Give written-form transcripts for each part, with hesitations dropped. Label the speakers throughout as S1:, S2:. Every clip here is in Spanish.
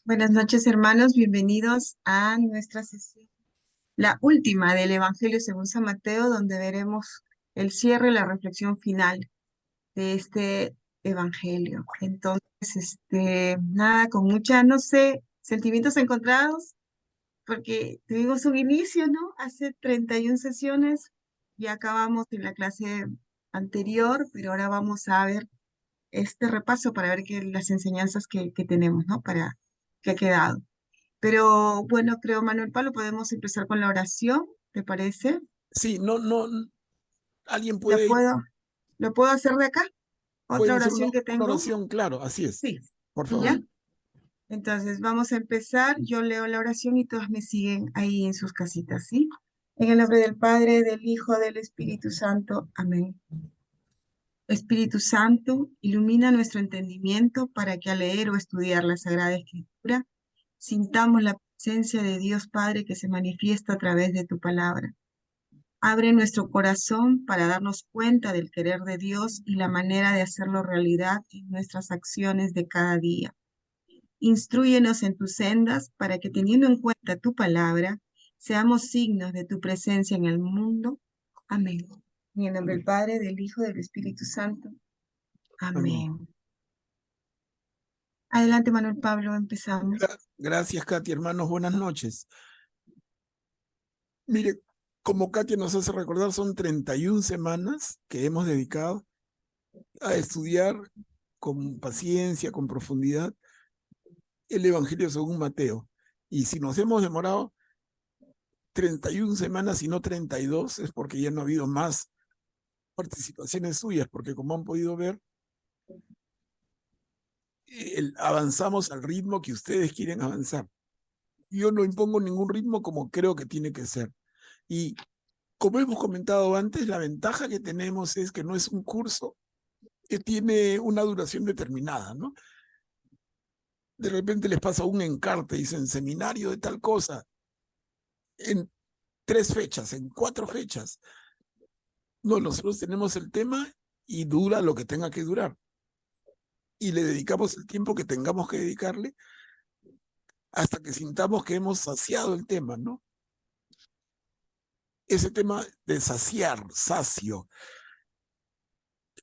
S1: Buenas noches, hermanos. Bienvenidos a nuestra sesión, la última del Evangelio según San Mateo, donde veremos el cierre y la reflexión final de este Evangelio. Entonces, nada, con mucha, no sé, sentimientos encontrados, porque tuvimos un inicio, ¿no? Hace 31 sesiones y acabamos en la clase anterior, pero ahora vamos a ver este repaso para ver las enseñanzas que tenemos, ¿no? Para que ha quedado. Pero bueno, creo, Manuel Pablo, podemos empezar con la oración, ¿te parece?
S2: Sí, no, alguien
S1: ¿La
S2: puede,
S1: puedo, lo puedo hacer de acá? Otra
S2: puede hacer
S1: oración que
S2: una
S1: tengo.
S2: oración, claro, así es,
S1: Sí,
S2: por
S1: ¿ya?
S2: favor.
S1: Entonces vamos a empezar. Yo leo la oración y todos me siguen ahí en sus casitas, ¿sí? En el nombre del Padre, del Hijo, del Espíritu Santo. Amén. Espíritu Santo, ilumina nuestro entendimiento para que al leer o estudiar la Sagrada Escritura sintamos la presencia de Dios Padre que se manifiesta a través de tu palabra. Abre nuestro corazón para darnos cuenta del querer de Dios y la manera de hacerlo realidad en nuestras acciones de cada día. Instrúyenos en tus sendas para que, teniendo en cuenta tu palabra, seamos signos de tu presencia en el mundo. Amén. En el nombre del
S2: Amén.
S1: Padre, del Hijo, del Espíritu Santo.
S2: Amén.
S1: Amén. Adelante, Manuel Pablo, empezamos.
S2: Gracias, Katy, hermanos, buenas noches. Mire, como Katy nos hace recordar, son 31 semanas que hemos dedicado a estudiar con paciencia, con profundidad, el Evangelio según Mateo. Y si nos hemos demorado 31 semanas y no 32, es porque ya no ha habido más participaciones suyas, porque como han podido ver, avanzamos al ritmo que ustedes quieren avanzar. Yo no impongo ningún ritmo como creo que tiene que ser. Y como hemos comentado antes, la ventaja que tenemos es que no es un curso que tiene una duración determinada, ¿no? De repente les pasa un encarte, dicen seminario de tal cosa, en 3 fechas, en 4 fechas. No, nosotros tenemos el tema y dura lo que tenga que durar. Y le dedicamos el tiempo que tengamos que dedicarle hasta que sintamos que hemos saciado el tema, ¿no? Ese tema de saciar, sacio,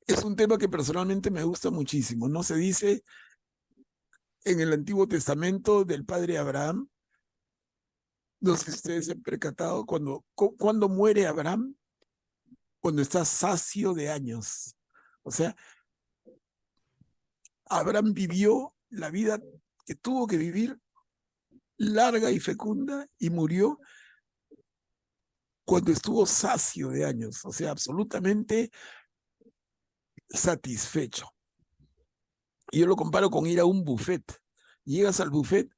S2: es un tema que personalmente me gusta muchísimo, ¿no? Se dice en el Antiguo Testamento del padre Abraham, no sé si ustedes se han percatado, cuando muere Abraham, cuando está sacio de años. O sea, Abraham vivió la vida que tuvo que vivir, larga y fecunda, y murió cuando estuvo sacio de años, o sea, absolutamente satisfecho. Y yo lo comparo con ir a un buffet. Llegas al buffet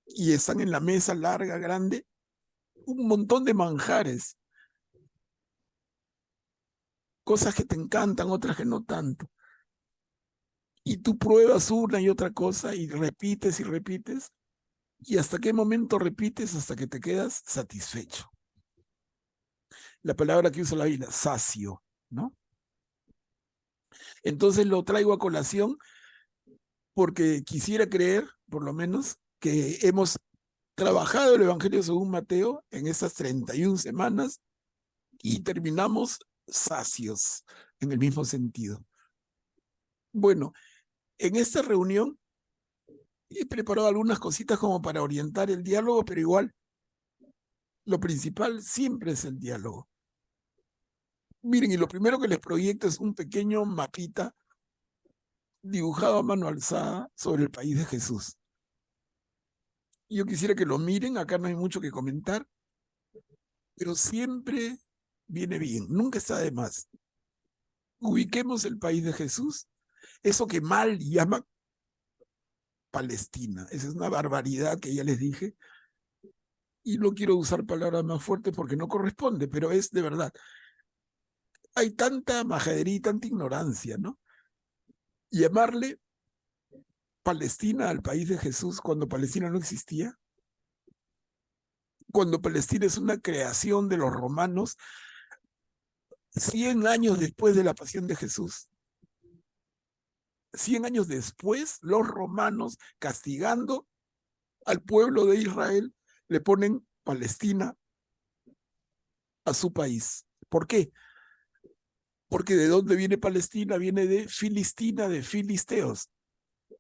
S2: y están en la mesa larga, grande, un montón de manjares, cosas que te encantan, otras que no tanto. Y tú pruebas una y otra cosa y repites y repites. ¿Y hasta qué momento repites? Hasta que te quedas satisfecho. La palabra que usa la Biblia, sacio, ¿no? Entonces lo traigo a colación porque quisiera creer, por lo menos, que hemos trabajado el Evangelio según Mateo en esas 31 semanas y terminamos sacios en el mismo sentido. Bueno, en esta reunión he preparado algunas cositas como para orientar el diálogo, pero igual lo principal siempre es el diálogo. Miren, y lo primero que les proyecto es un pequeño mapita dibujado a mano alzada sobre el país de Jesús. Yo quisiera que lo miren, acá no hay mucho que comentar, pero siempre viene bien, nunca está de más. Ubiquemos el país de Jesús, eso que mal llaman Palestina. Esa es una barbaridad que ya les dije, y no quiero usar palabras más fuertes porque no corresponde, pero es de verdad. Hay tanta majadería y tanta ignorancia, ¿no? Llamarle Palestina al país de Jesús cuando Palestina no existía, cuando Palestina es una creación de los romanos 100 años después de la pasión de Jesús. 100 años después, los romanos, castigando al pueblo de Israel le ponen Palestina a su país. ¿Por qué? Porque ¿de dónde viene Palestina? Viene de Filistina, de filisteos.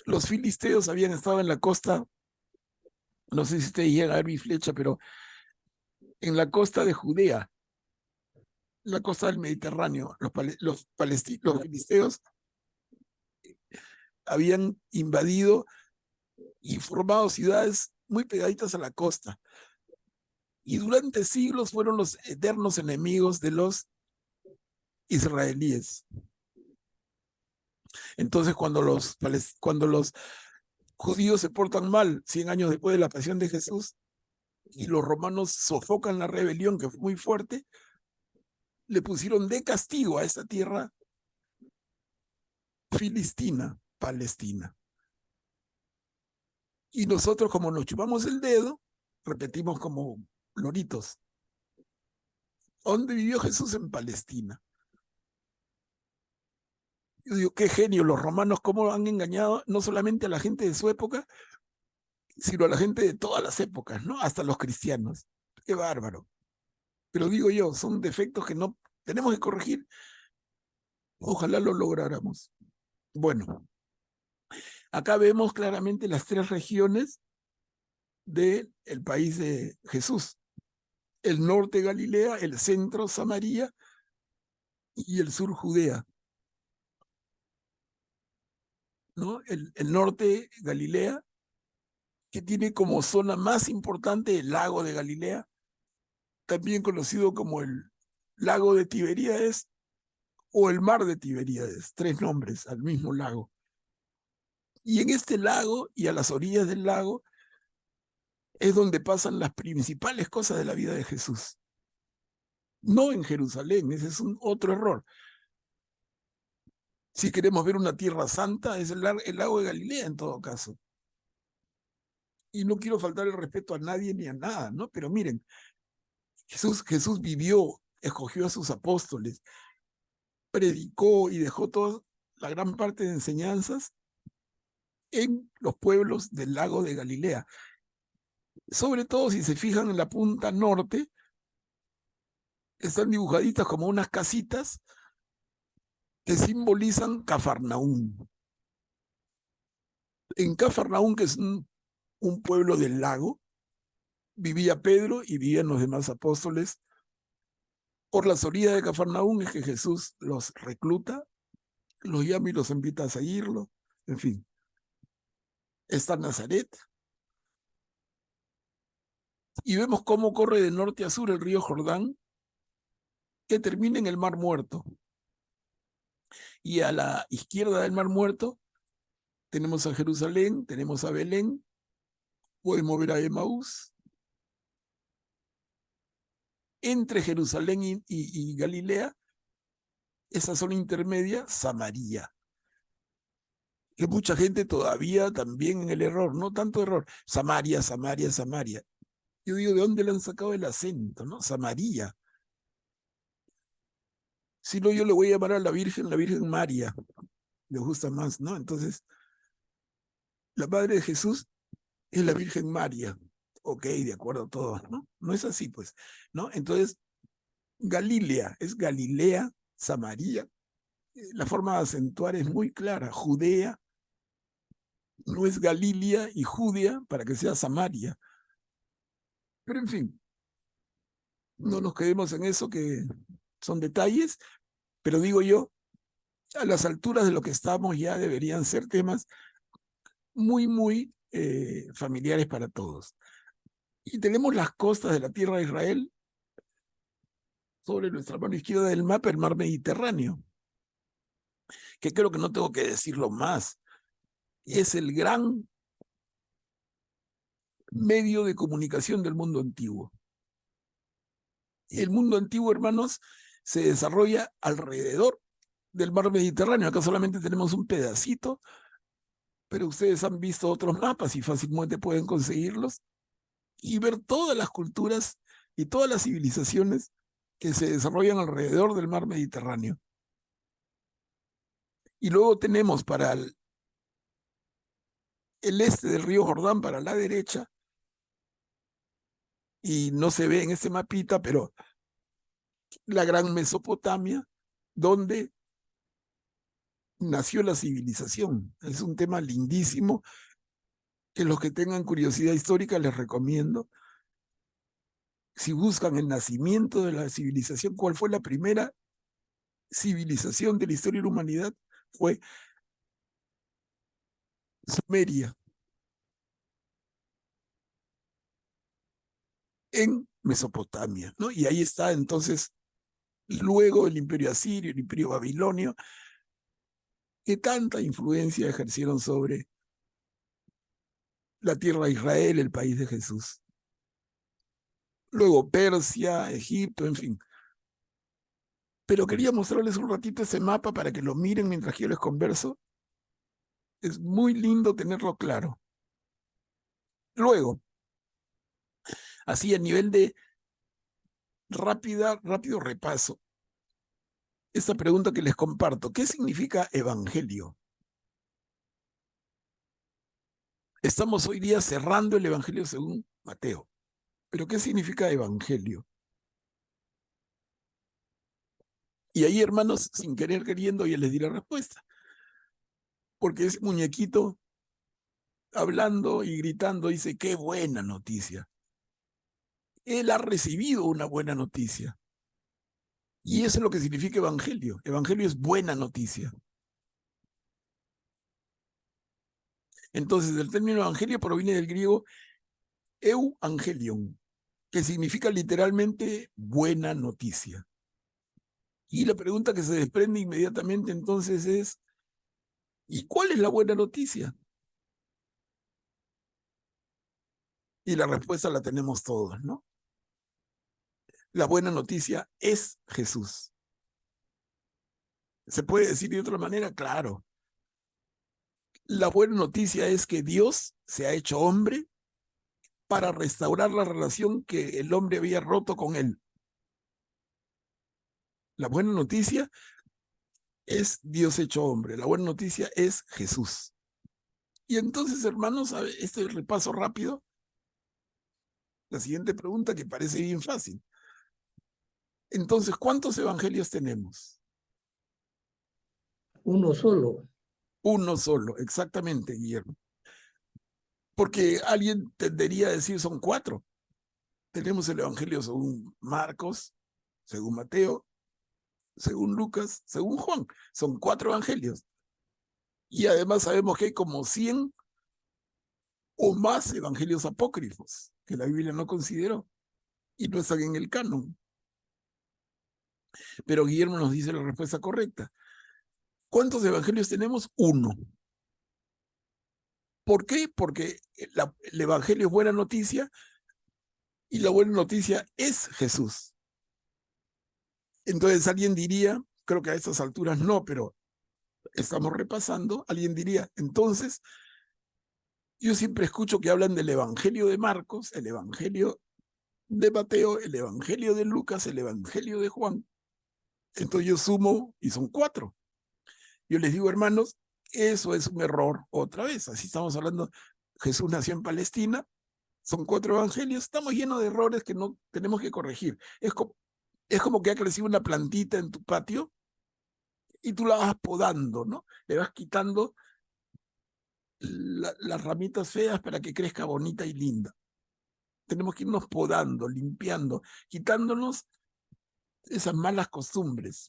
S2: Los filisteos habían estado en la costa, no sé si ustedes llegan a ver mi flecha, pero en la costa de Judea, la costa del Mediterráneo, los filisteos habían invadido y formado ciudades muy pegaditas a la costa. Y durante siglos fueron los eternos enemigos de los israelíes. Entonces, cuando los judíos se portan mal 100 años después de la pasión de Jesús y los romanos sofocan la rebelión, que fue muy fuerte, le pusieron de castigo a esta tierra filistina, Palestina. Y nosotros, como nos chupamos el dedo, repetimos como loritos. ¿Dónde vivió Jesús? En Palestina. Yo digo, qué genio los romanos, cómo han engañado no solamente a la gente de su época, sino a la gente de todas las épocas, ¿no? Hasta los cristianos. Qué bárbaro. Pero digo yo, son defectos que no tenemos que corregir. Ojalá lo lográramos. Bueno, acá vemos claramente las tres regiones del país de Jesús. El norte Galilea, el centro Samaria y el sur Judea. ¿No? El norte Galilea, que tiene como zona más importante el lago de Galilea, también conocido como el lago de Tiberíades o el mar de Tiberíades, tres nombres al mismo lago. Y en este lago y a las orillas del lago es donde pasan las principales cosas de la vida de Jesús. No en Jerusalén, ese es un otro error. Si queremos ver una tierra santa, es el lago de Galilea en todo caso. Y no quiero faltar el respeto a nadie ni a nada, ¿no? Pero miren, Jesús vivió, escogió a sus apóstoles, predicó y dejó toda la gran parte de enseñanzas en los pueblos del lago de Galilea. Sobre todo si se fijan en la punta norte, están dibujaditas como unas casitas que simbolizan Cafarnaúm. En Cafarnaúm, que es un pueblo del lago, vivía Pedro y vivían los demás apóstoles. Por las orillas de Cafarnaúm es que Jesús los recluta, los llama y los invita a seguirlo. En fin, está Nazaret. Y vemos cómo corre de norte a sur el río Jordán, que termina en el Mar Muerto. Y a la izquierda del Mar Muerto tenemos a Jerusalén, tenemos a Belén, podemos ver a Emaús. Entre Jerusalén y Galilea, esa zona intermedia, Samaria. Que mucha gente todavía también en el error, no tanto error, Samaria, Samaria, Samaria. Yo digo, ¿de dónde le han sacado el acento, no? Samaria. Si no, yo le voy a llamar a la Virgen María. Le gusta más, ¿no? Entonces, la madre de Jesús es la Virgen María. Ok, de acuerdo, todo, ¿no? No es así, pues, ¿no? Entonces, Galilea es Galilea, Samaria. La forma de acentuar es muy clara. Judea no es Galilea y Judea para que sea Samaria. Pero en fin, no nos quedemos en eso que son detalles, pero digo yo, a las alturas de lo que estamos ya deberían ser temas muy familiares para todos. Y tenemos las costas de la tierra de Israel sobre nuestra mano izquierda del mapa, el mar Mediterráneo, que creo que no tengo que decirlo más. Es el gran medio de comunicación del mundo antiguo. El mundo antiguo, hermanos, se desarrolla alrededor del mar Mediterráneo. Acá solamente tenemos un pedacito, pero ustedes han visto otros mapas y fácilmente pueden conseguirlos y ver todas las culturas y todas las civilizaciones que se desarrollan alrededor del mar Mediterráneo. Y luego tenemos para el este del río Jordán, para la derecha, y no se ve en este mapita, pero la gran Mesopotamia, donde nació la civilización. Es un tema lindísimo que los que tengan curiosidad histórica les recomiendo. Si buscan el nacimiento de la civilización, ¿cuál fue la primera civilización de la historia de la humanidad? Fue Sumeria, en Mesopotamia, ¿no? Y ahí está entonces, luego el imperio asirio, el imperio babilonio, que tanta influencia ejercieron sobre la tierra de Israel, el país de Jesús. Luego Persia, Egipto, en fin. Pero quería mostrarles un ratito ese mapa para que lo miren mientras yo les converso. Es muy lindo tenerlo claro. Luego, así a nivel de rápido repaso, esta pregunta que les comparto: ¿qué significa evangelio? Estamos hoy día cerrando el evangelio según Mateo. ¿Pero qué significa evangelio? Y ahí, hermanos, sin querer queriendo, ya les di la respuesta. Porque ese muñequito, hablando y gritando, dice: ¡qué buena noticia! Él ha recibido una buena noticia. Y eso es lo que significa evangelio. Evangelio es buena noticia. Entonces, el término evangelio proviene del griego euangelion, que significa literalmente buena noticia. Y la pregunta que se desprende inmediatamente entonces es: ¿y cuál es la buena noticia? Y la respuesta la tenemos todos, ¿no? La buena noticia es Jesús. ¿Se puede decir de otra manera? Claro. La buena noticia es que Dios se ha hecho hombre para restaurar la relación que el hombre había roto con él. La buena noticia es Dios hecho hombre. La buena noticia es Jesús. Y entonces, hermanos, este repaso rápido, la siguiente pregunta que parece bien fácil. Entonces, ¿cuántos evangelios tenemos?
S3: Uno solo.
S2: Uno solo, exactamente, Guillermo. Porque alguien tendería a decir son 4. Tenemos el evangelio según Marcos, según Mateo, según Lucas, según Juan. Son 4 evangelios. Y además sabemos que hay como 100 o más evangelios apócrifos que la Biblia no consideró y no están en el canon. Pero Guillermo nos dice la respuesta correcta. ¿Cuántos evangelios tenemos? 1. ¿Por qué? Porque el evangelio es buena noticia y la buena noticia es Jesús. Entonces alguien diría, creo que a estas alturas no, pero estamos repasando, alguien diría: entonces, yo siempre escucho que hablan del evangelio de Marcos, el evangelio de Mateo, el evangelio de Lucas, el evangelio de Juan. Entonces yo sumo y son 4. Yo les digo, hermanos, eso es un error otra vez. Así estamos hablando, Jesús nació en Palestina, son 4 evangelios, estamos llenos de errores que no tenemos que corregir. Es como que ha crecido una plantita en tu patio y tú la vas podando, ¿no? Le vas quitando las ramitas feas para que crezca bonita y linda. Tenemos que irnos podando, limpiando, quitándonos esas malas costumbres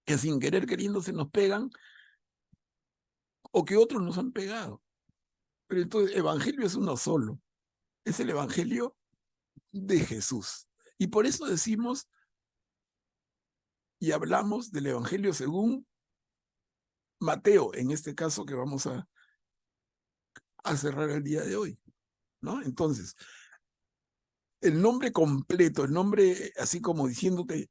S2: que sin querer queriendo se nos pegan o que otros nos han pegado. Pero entonces, evangelio es uno solo. Es el evangelio de Jesús. Y por eso decimos y hablamos del evangelio según Mateo, en este caso que vamos a cerrar el día de hoy, ¿no? Entonces, el nombre completo, el nombre así como diciéndote: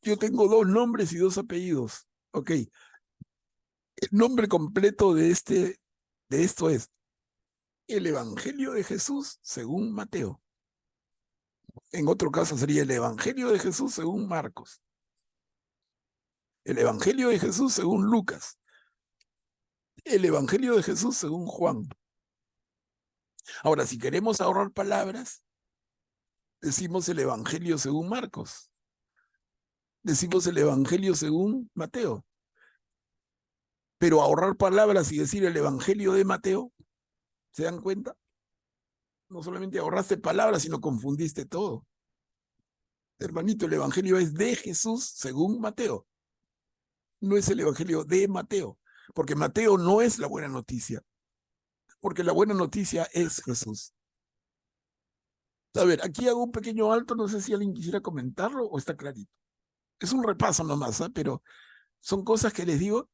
S2: yo tengo 2 nombres y 2 apellidos. Ok. El nombre completo de esto es el Evangelio de Jesús según Mateo. En otro caso sería el Evangelio de Jesús según Marcos. El Evangelio de Jesús según Lucas. El Evangelio de Jesús según Juan. Ahora, si queremos ahorrar palabras, decimos el Evangelio según Marcos, decimos el Evangelio según Mateo. Pero ahorrar palabras y decir el Evangelio de Mateo, ¿se dan cuenta? No solamente ahorraste palabras, sino confundiste todo. Hermanito, el Evangelio es de Jesús según Mateo. No es el Evangelio de Mateo, porque Mateo no es la buena noticia, porque la buena noticia es Jesús. A ver, aquí hago un pequeño alto, no sé si alguien quisiera comentarlo o está clarito. Es un repaso nomás, ¿eh? Pero son cosas que les digo,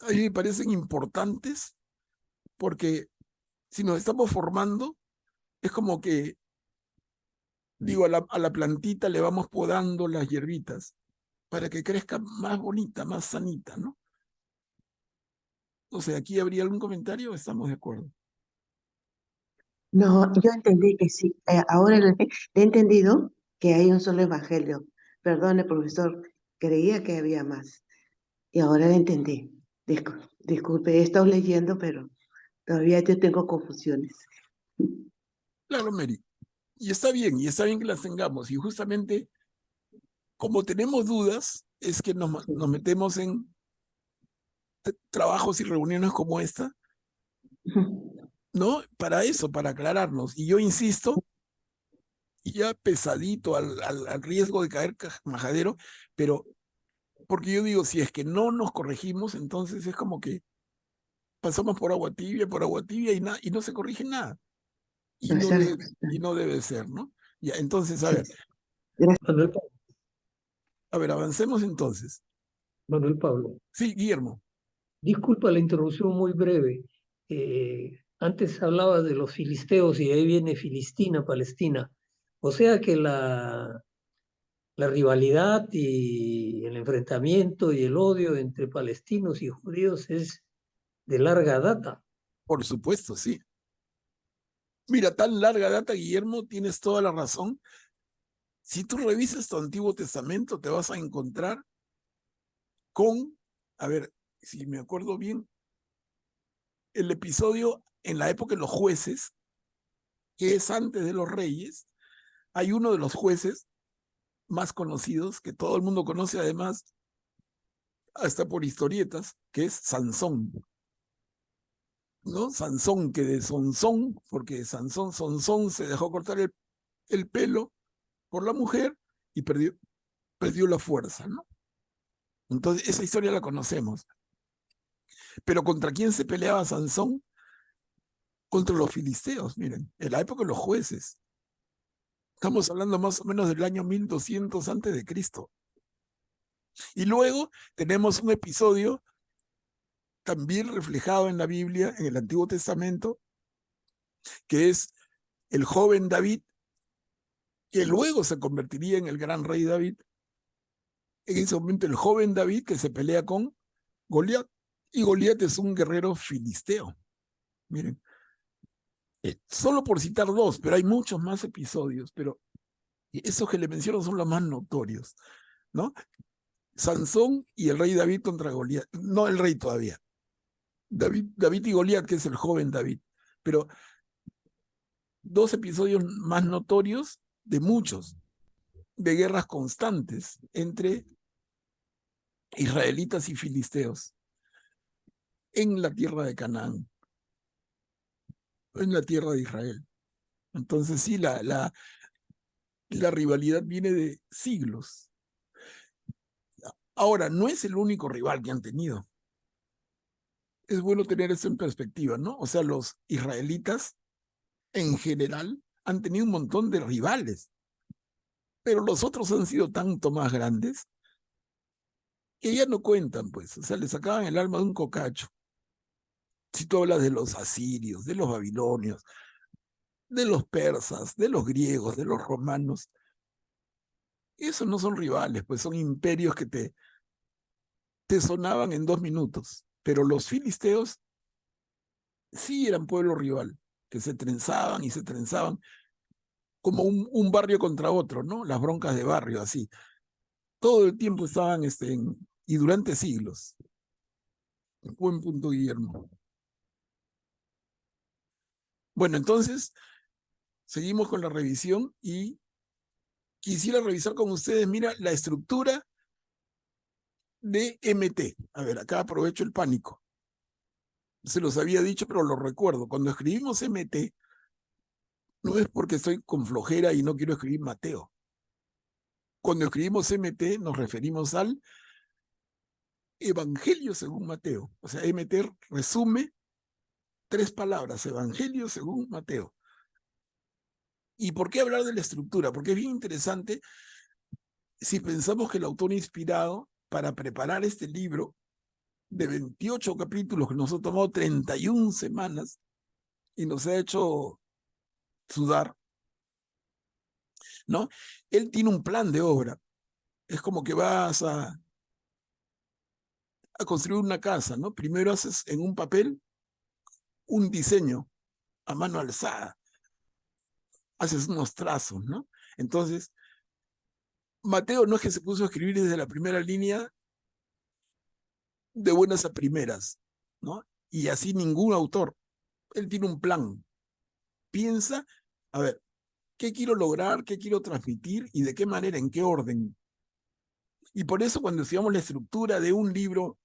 S2: a mí me parecen importantes, porque si nos estamos formando, es como que, digo, a la plantita le vamos podando las hierbitas para que crezca más bonita, más sanita, ¿no? O sea, ¿aquí habría algún comentario? ¿Estamos de acuerdo?
S3: No, yo entendí que sí. Ahora he entendido que hay un solo evangelio. Perdone, profesor, creía que había más. Y ahora lo entendí. Disculpe, he estado leyendo, pero todavía yo tengo confusiones.
S2: Claro, Mary. Y está bien que las tengamos. Y justamente, como tenemos dudas, es que nos metemos en trabajos y reuniones como esta, ¿no? Para eso, para aclararnos. Y yo insisto, y ya pesadito al riesgo de caer majadero, pero porque yo digo, si es que no nos corregimos, entonces es como que pasamos por agua tibia y no se corrige nada.
S3: Exacto.
S2: Y no debe ser, ¿no? Ya, entonces,
S3: Sí.
S4: Manuel,
S2: a ver, avancemos entonces.
S4: Manuel Pablo,
S2: Sí, Guillermo.
S4: disculpa la interrupción muy breve. Antes hablaba de los filisteos y ahí viene Filistina, Palestina. O sea que la rivalidad y el enfrentamiento y el odio entre palestinos y judíos es de larga data.
S2: Por supuesto, sí. Mira, tan larga data, Guillermo, tienes toda la razón. Si tú revisas tu Antiguo Testamento, te vas a encontrar con, a ver, si me acuerdo bien, el episodio en la época de los jueces, que es antes de los reyes. Hay uno de los jueces más conocidos, que todo el mundo conoce además, hasta por historietas, que es Sansón. ¿No? Sansón, que de Sonsón, porque Sonsón se dejó cortar el pelo por la mujer y perdió la fuerza, ¿no? Entonces, esa historia la conocemos. Pero ¿contra quién se peleaba Sansón? Contra los filisteos, miren, en la época de los jueces. Estamos hablando más o menos del año 1200 antes de Cristo. Y luego tenemos un episodio también reflejado en la Biblia, en el Antiguo Testamento, que es el joven David, que luego se convertiría en el gran rey David. En ese momento el joven David que se pelea con Goliat. Y Goliat es un guerrero filisteo. Miren, solo por citar dos, pero hay muchos más episodios, pero esos que le menciono son los más notorios, ¿no? Sansón y el rey David contra Goliat. No el rey todavía. David y Goliat, que es el joven David. Pero dos episodios más notorios de muchos, de guerras constantes entre israelitas y filisteos en la tierra de Canaán, en la tierra de Israel. Entonces sí, la rivalidad viene de siglos. Ahora, no es el único rival que han tenido. Es bueno tener eso en perspectiva, ¿no? O sea, los israelitas en general han tenido un montón de rivales, pero los otros han sido tanto más grandes que ya no cuentan, pues. O sea, le sacaban el alma de un cocacho. Si tú hablas de los asirios, de los babilonios, de los persas, de los griegos, de los romanos, esos no son rivales, pues son imperios que te sonaban en 2 minutos. Pero los filisteos sí eran pueblo rival, que se trenzaban y se trenzaban como un barrio contra otro, ¿no? Las broncas de barrio, así. Todo el tiempo estaban y durante siglos. Buen punto, Guillermo. Bueno, entonces, seguimos con la revisión y quisiera revisar con ustedes, mira, la estructura de MT. A ver, acá aprovecho el pánico. Se los había dicho, pero lo recuerdo. Cuando escribimos MT, no es porque estoy con flojera y no quiero escribir Mateo. Cuando escribimos MT, nos referimos al Evangelio según Mateo. O sea, MT resume 3 palabras, Evangelio según Mateo. ¿Y por qué hablar de la estructura? Porque es bien interesante si pensamos que el autor inspirado para preparar este libro de 28 capítulos que nos ha tomado 31 semanas y nos ha hecho sudar, ¿no? Él tiene un plan de obra. Es como que vas a construir una casa, ¿no? Primero haces en un papel un diseño a mano alzada, haces unos trazos, ¿no? Entonces, Mateo no es que se puso a escribir desde la primera línea de buenas a primeras, ¿no? Y así ningún autor. Él tiene un plan. Piensa, a ver, ¿qué quiero lograr? ¿Qué quiero transmitir? ¿Y de qué manera? ¿En qué orden? Y por eso cuando estudiamos la estructura de un libro,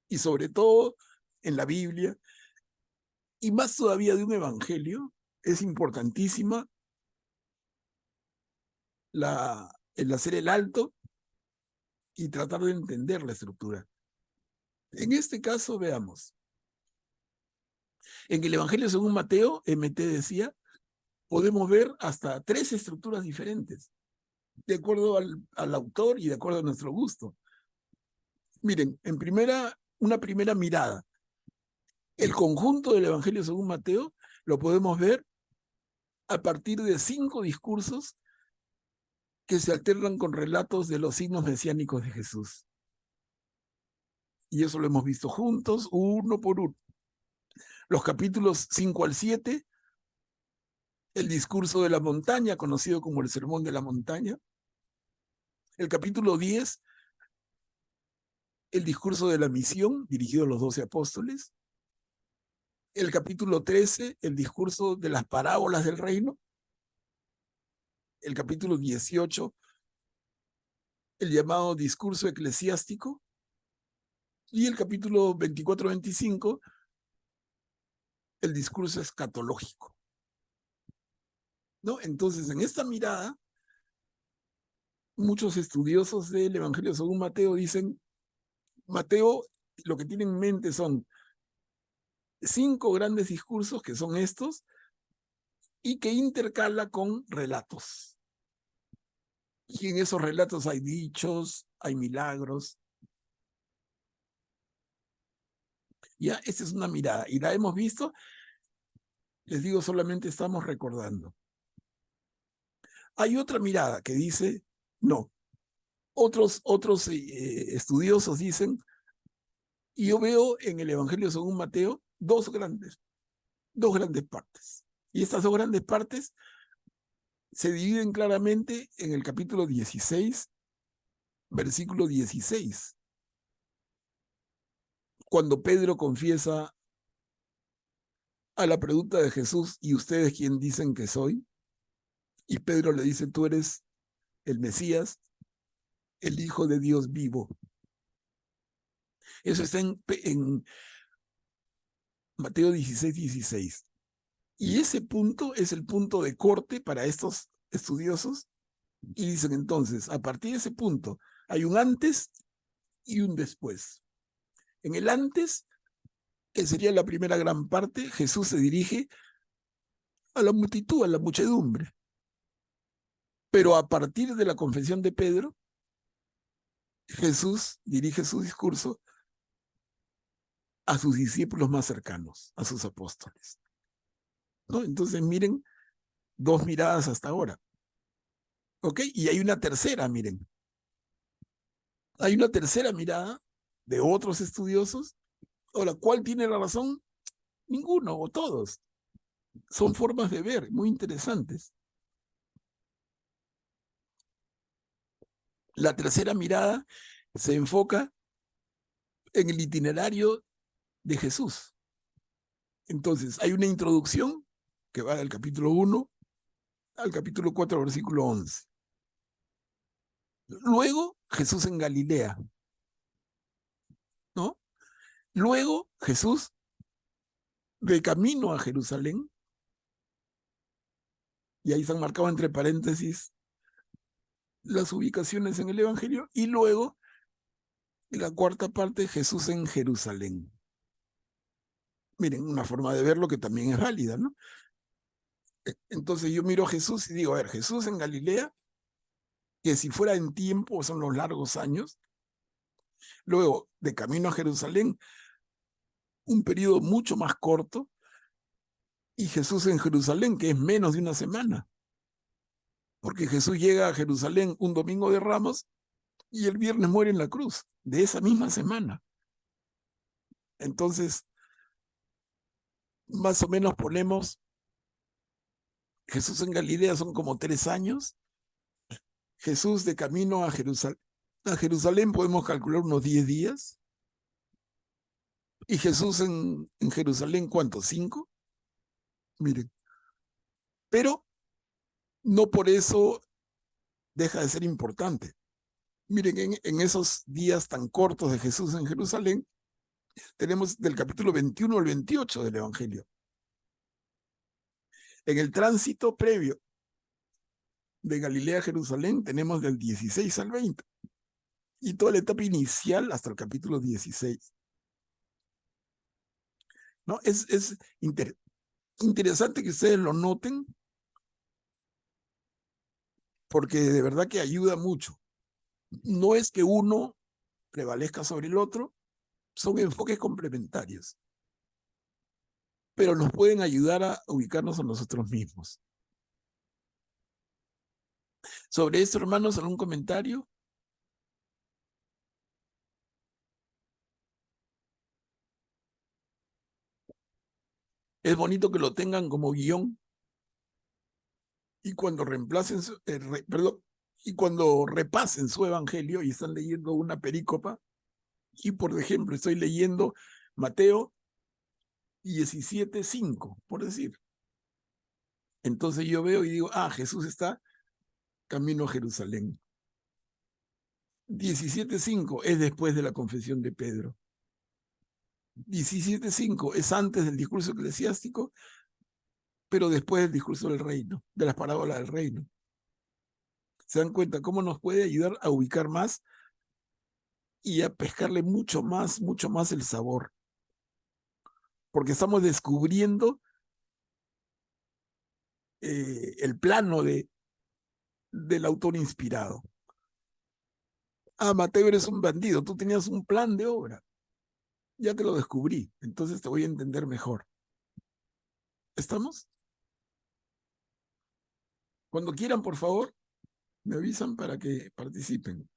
S2: y sobre todo en la Biblia, y más todavía de un evangelio, es importantísima el hacer el alto y tratar de entender la estructura. En este caso, veamos. En el Evangelio según Mateo, MT decía, podemos ver hasta 3 estructuras diferentes, de acuerdo al autor y de acuerdo a nuestro gusto. Miren, una primera mirada, el conjunto del Evangelio según Mateo lo podemos ver a partir de 5 discursos que se alternan con relatos de los signos mesiánicos de Jesús. Y eso lo hemos visto juntos, uno por uno. Los capítulos 5 al 7, el discurso de la montaña, conocido como el Sermón de la Montaña. El capítulo 10, el discurso de la misión, dirigido a los 12 apóstoles. El capítulo 13, el discurso de las parábolas del reino. El capítulo 18, el llamado discurso eclesiástico. Y el capítulo 24-25, el discurso escatológico, ¿no? Entonces, en esta mirada, muchos estudiosos del Evangelio según Mateo dicen, Mateo lo que tiene en mente son 5 grandes discursos, que son estos, y que intercala con relatos. Y en esos relatos hay dichos, hay milagros. Ya, esta es una mirada, y la hemos visto, les digo, solamente estamos recordando. Hay otra mirada que dice, no, otros estudiosos dicen, y yo veo en el Evangelio según Mateo dos grandes partes. Y estas 2 grandes partes se dividen claramente en el capítulo 16, versículo 16. Cuando Pedro confiesa a la pregunta de Jesús, ¿y ustedes quién dicen que soy? Y Pedro le dice, tú eres el Mesías, el Hijo de Dios vivo. Eso está en Mateo 16:16. Y ese punto es el punto de corte para estos estudiosos. Y dicen entonces, a partir de ese punto, hay un antes y un después. En el antes, que sería la primera gran parte, Jesús se dirige a la multitud, a la muchedumbre. Pero a partir de la confesión de Pedro, Jesús dirige su discurso a sus discípulos más cercanos, a sus apóstoles, ¿no? Entonces, miren, 2 miradas hasta ahora. ¿Ok? Y hay una tercera, miren. Hay una tercera mirada de otros estudiosos. Ahora, ¿cuál tiene la razón? Ninguno o todos. Son formas de ver muy interesantes. La tercera mirada se enfoca en el itinerario de Jesús. Entonces, hay una introducción que va del capítulo 1 al capítulo 4, versículo 11. Luego Jesús en Galilea, ¿no? Luego Jesús de camino a Jerusalén, y ahí están marcados entre paréntesis las ubicaciones en el Evangelio, y luego la cuarta parte, Jesús en Jerusalén. Miren, una forma de verlo que también es válida, ¿no? Entonces yo miro a Jesús y digo, a ver, Jesús en Galilea, que si fuera en tiempo son los largos años. Luego, de camino a Jerusalén, un periodo mucho más corto. Y Jesús en Jerusalén, que es menos de una semana. Porque Jesús llega a Jerusalén un domingo de Ramos y el viernes muere en la cruz, de esa misma semana. Entonces, más o menos ponemos, Jesús en Galilea son como 3 años. Jesús de camino a Jerusalén podemos calcular unos 10 días. Y Jesús en Jerusalén, ¿cuánto? 5. Miren. Pero no por eso deja de ser importante. Miren, en esos días tan cortos de Jesús en Jerusalén, tenemos del capítulo 21 al 28 del Evangelio. En el tránsito previo de Galilea a Jerusalén tenemos del 16 al 20. Y toda la etapa inicial hasta el capítulo 16. ¿No? Es interesante que ustedes lo noten, porque de verdad que ayuda mucho. No es que uno prevalezca sobre el otro, son enfoques complementarios, pero nos pueden ayudar a ubicarnos a nosotros mismos. Sobre esto, hermanos, ¿algún comentario? Es bonito que lo tengan como guión y cuando y cuando repasen su evangelio y están leyendo una perícopa, y por ejemplo estoy leyendo Mateo 17:5, por decir. Entonces yo veo y digo, Jesús está camino a Jerusalén. 17:5 es después de la confesión de Pedro. 17:5 es antes del discurso eclesiástico, pero después del discurso del reino, de las parábolas del reino. ¿Se dan cuenta cómo nos puede ayudar a ubicar más y a pescarle mucho más el sabor? Porque estamos descubriendo el plano del autor inspirado. Mateo, eres un bandido, tú tenías un plan de obra. Ya te lo descubrí, entonces te voy a entender mejor. ¿Estamos? Cuando quieran, por favor, me avisan para que participen.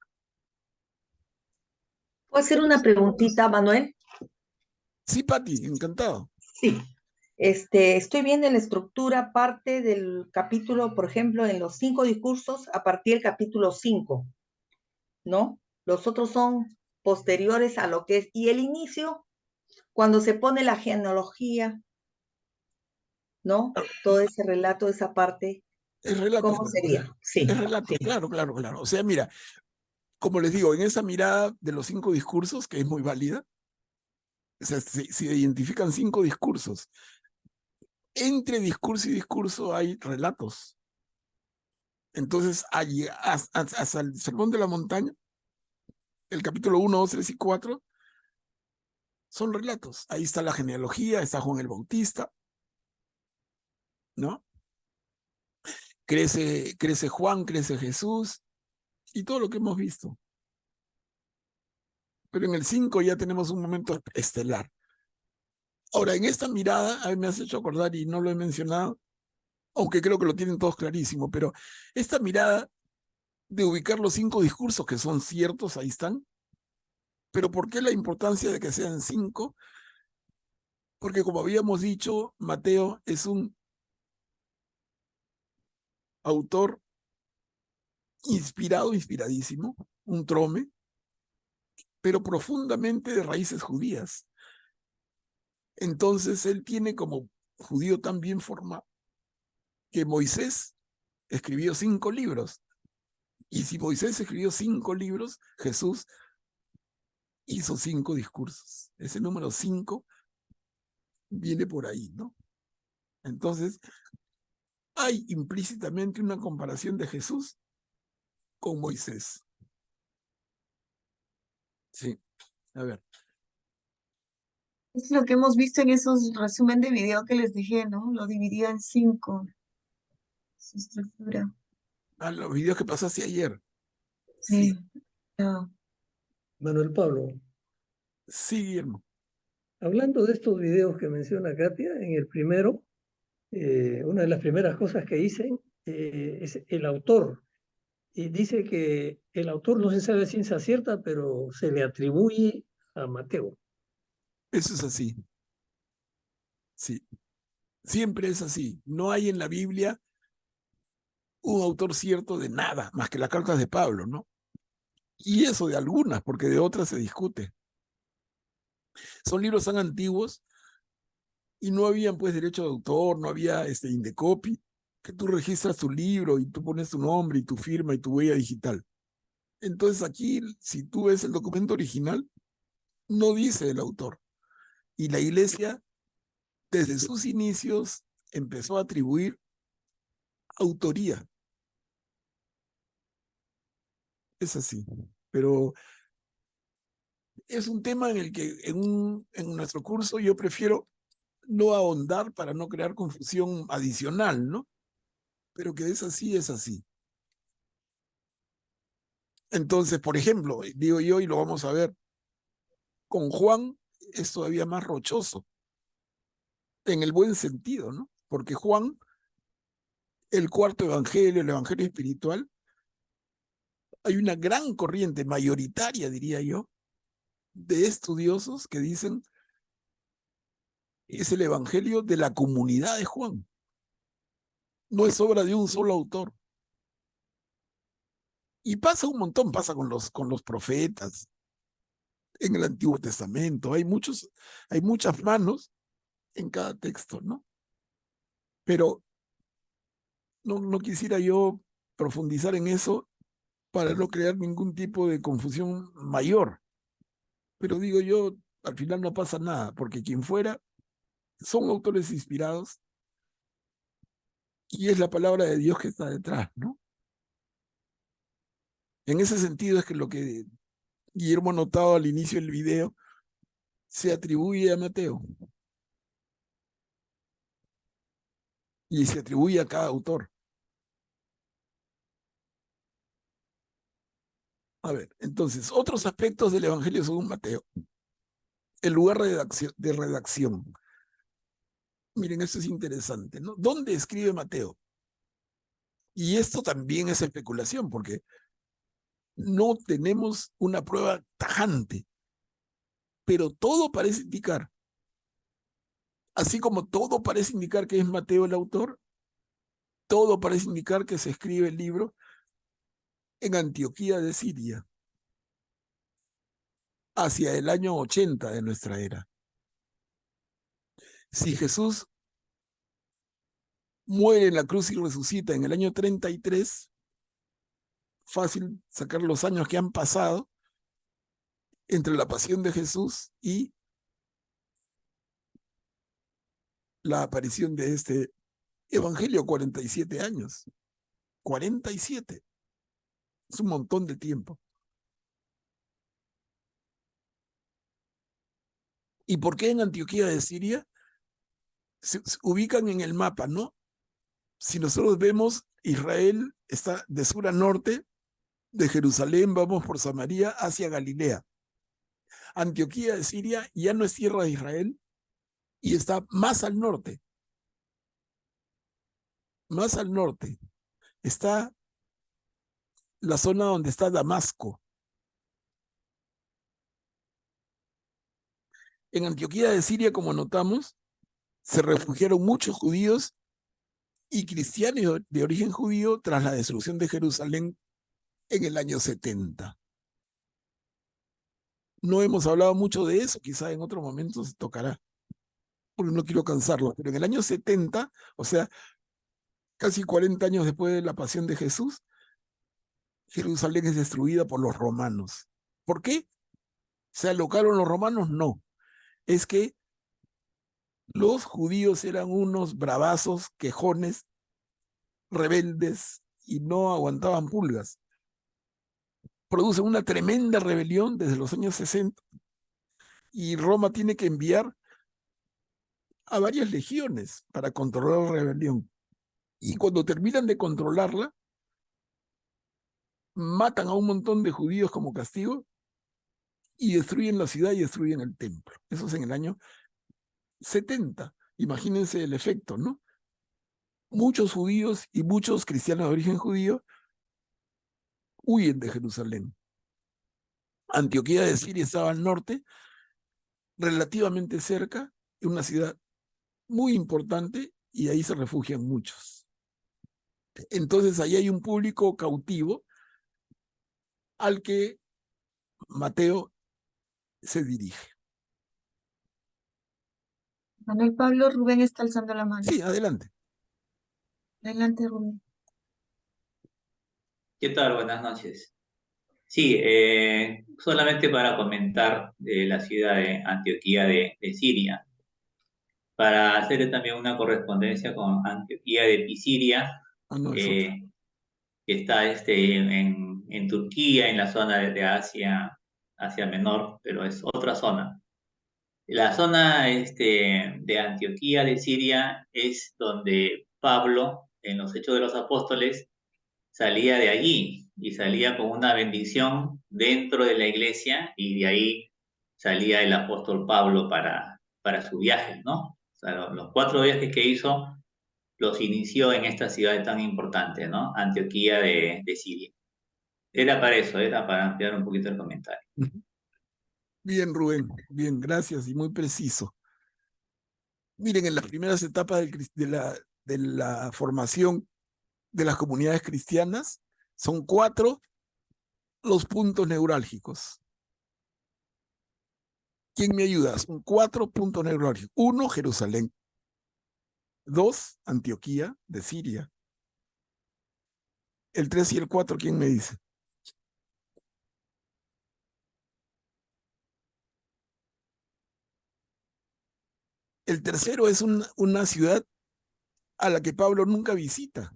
S5: ¿Puedo hacer una preguntita, Manuel?
S2: Sí, Pati, encantado.
S5: Sí. Estoy viendo en la estructura parte del capítulo, por ejemplo, en los 5 discursos, a partir del capítulo 5, ¿no? Los otros son posteriores a lo que es. Y el inicio, cuando se pone la genealogía, ¿no? Todo ese relato, esa parte,
S2: Es relato.
S5: ¿cómo sería? Sí.
S2: Es relato,
S5: sí.
S2: claro. O sea, mira, como les digo, en esa mirada de los 5 discursos, que es muy válida, o sea, se identifican 5 discursos. Entre discurso y discurso hay relatos. Entonces, hasta el Sermón de la Montaña, el capítulo 1, 2, 3 y 4, son relatos. Ahí está la genealogía, está Juan el Bautista, ¿no? Crece Juan, crece Jesús, y todo lo que hemos visto. Pero en el 5 ya tenemos un momento estelar. Ahora, en esta mirada, a mí me has hecho acordar, y no lo he mencionado, aunque creo que lo tienen todos clarísimo, pero esta mirada de ubicar los 5 discursos que son ciertos, ahí están. Pero ¿por qué la importancia de que sean 5? Porque como habíamos dicho, Mateo es un autor inspiradísimo, un trome, pero profundamente de raíces judías. Entonces él tiene como judío tan bien formado que Moisés escribió 5 libros Y si Moisés escribió 5 libros, Jesús hizo 5 discursos. Ese número 5 viene por ahí, ¿no? Entonces, hay implícitamente una comparación de Jesús con Moisés. Sí, a ver.
S1: Es lo que hemos visto en esos resumen de video que les dije, ¿no? Lo dividía en 5, su estructura.
S2: Ah, los videos que pasaste ayer.
S1: Sí. Ya.
S4: Manuel Pablo,
S2: Sí, Guillermo.
S4: hablando de estos videos que menciona Katia, en el primero, una de las primeras cosas que dicen es el autor. Y dice que el autor no se sabe a ciencia cierta, pero se le atribuye a Mateo.
S2: Eso es así. Sí. Siempre es así. No hay en la Biblia un autor cierto de nada, más que las cartas de Pablo, ¿no? Y eso de algunas, porque de otras se discute. Son libros tan antiguos y no habían pues derecho de autor, no había Indecopy, que tú registras tu libro y tú pones tu nombre y tu firma y tu huella digital. Entonces aquí, si tú ves el documento original, no dice el autor. Y la iglesia, desde sus inicios, empezó a atribuir autoría. Es así. Pero es un tema en el que en nuestro curso yo prefiero no ahondar para no crear confusión adicional, ¿no? Pero que es así, es así. Entonces, por ejemplo, digo yo, y lo vamos a ver, con Juan es todavía más rochoso, en el buen sentido, ¿no? Porque Juan, el cuarto evangelio, el evangelio espiritual, hay una gran corriente mayoritaria, diría yo, de estudiosos que dicen es el evangelio de la comunidad de Juan. No es obra de un solo autor. Y pasa un montón, pasa con los profetas en el Antiguo Testamento. Hay muchas manos en cada texto, ¿no? Pero no quisiera yo profundizar en eso para no crear ningún tipo de confusión mayor. Pero digo yo, al final no pasa nada, porque quien fuera son autores inspirados y es la palabra de Dios que está detrás, ¿no? En ese sentido es que lo que Guillermo ha notado al inicio del video se atribuye a Mateo y se atribuye a cada autor. A ver, entonces, otros aspectos del Evangelio según Mateo. El lugar de redacción. Miren, esto es interesante, ¿no? ¿Dónde escribe Mateo? Y esto también es especulación, porque no tenemos una prueba tajante, pero todo parece indicar, así como todo parece indicar que es Mateo el autor, todo parece indicar que se escribe el libro en Antioquía de Siria, hacia el año 80 de nuestra era. Si Jesús muere en la cruz y resucita en el año 33, fácil sacar los años que han pasado entre la pasión de Jesús y la aparición de este evangelio, 47 años. 47. Es un montón de tiempo. ¿Y por qué en Antioquía de Siria? Se ubican en el mapa, ¿no? Si nosotros vemos, Israel está de sur a norte, de Jerusalén vamos por Samaria hacia Galilea. Antioquía de Siria ya no es tierra de Israel y está más al norte. Más al norte está la zona donde está Damasco. En Antioquía de Siria, como notamos, se refugiaron muchos judíos y cristianos de origen judío tras la destrucción de Jerusalén en el año 70. No hemos hablado mucho de eso, quizá en otro momento se tocará, porque no quiero cansarlo, pero en el año 70, o sea, casi 40 años después de la pasión de Jesús, Jerusalén es destruida por los romanos. ¿Por qué? ¿Se alocaron los romanos? No. Es que los judíos eran unos bravazos, quejones, rebeldes y no aguantaban pulgas. Producen una tremenda rebelión desde los años 60 y Roma tiene que enviar a varias legiones para controlar la rebelión. Y cuando terminan de controlarla, matan a un montón de judíos como castigo y destruyen la ciudad y destruyen el templo. Eso es en el año 70. Imagínense el efecto, ¿no? Muchos judíos y muchos cristianos de origen judío huyen de Jerusalén. Antioquía de Siria estaba al norte, relativamente cerca, en una ciudad muy importante, y ahí se refugian muchos. Entonces ahí hay un público cautivo al que Mateo se dirige.
S1: Manuel Pablo, Rubén está alzando la mano.
S2: Sí, adelante.
S1: Adelante, Rubén.
S6: ¿Qué tal? Buenas noches. Sí, solamente para comentar de la ciudad de Antioquía de Siria, para hacer también una correspondencia con Antioquía de Pisidia,
S2: Ah, no, es otra.
S6: que está en Turquía, en la zona de Asia Menor, pero es otra zona. La zona de Antioquía de Siria es donde Pablo, en los Hechos de los Apóstoles, salía de allí y salía con una bendición dentro de la iglesia y de ahí salía el apóstol Pablo para su viaje, ¿no? O sea, los 4 viajes que hizo los inició en esta ciudad tan importante, ¿no? Antioquía de Siria. Era para eso, era para ampliar un poquito el comentario.
S2: Bien, Rubén, bien, gracias y muy preciso. Miren, en las primeras etapas de la formación de las comunidades cristianas, son 4 los puntos neurálgicos. ¿Quién me ayuda? Son 4 puntos neurálgicos. 1, Jerusalén. 2, Antioquía de Siria. El 3 y el 4, ¿quién me dice? El tercero es una ciudad a la que Pablo nunca visita,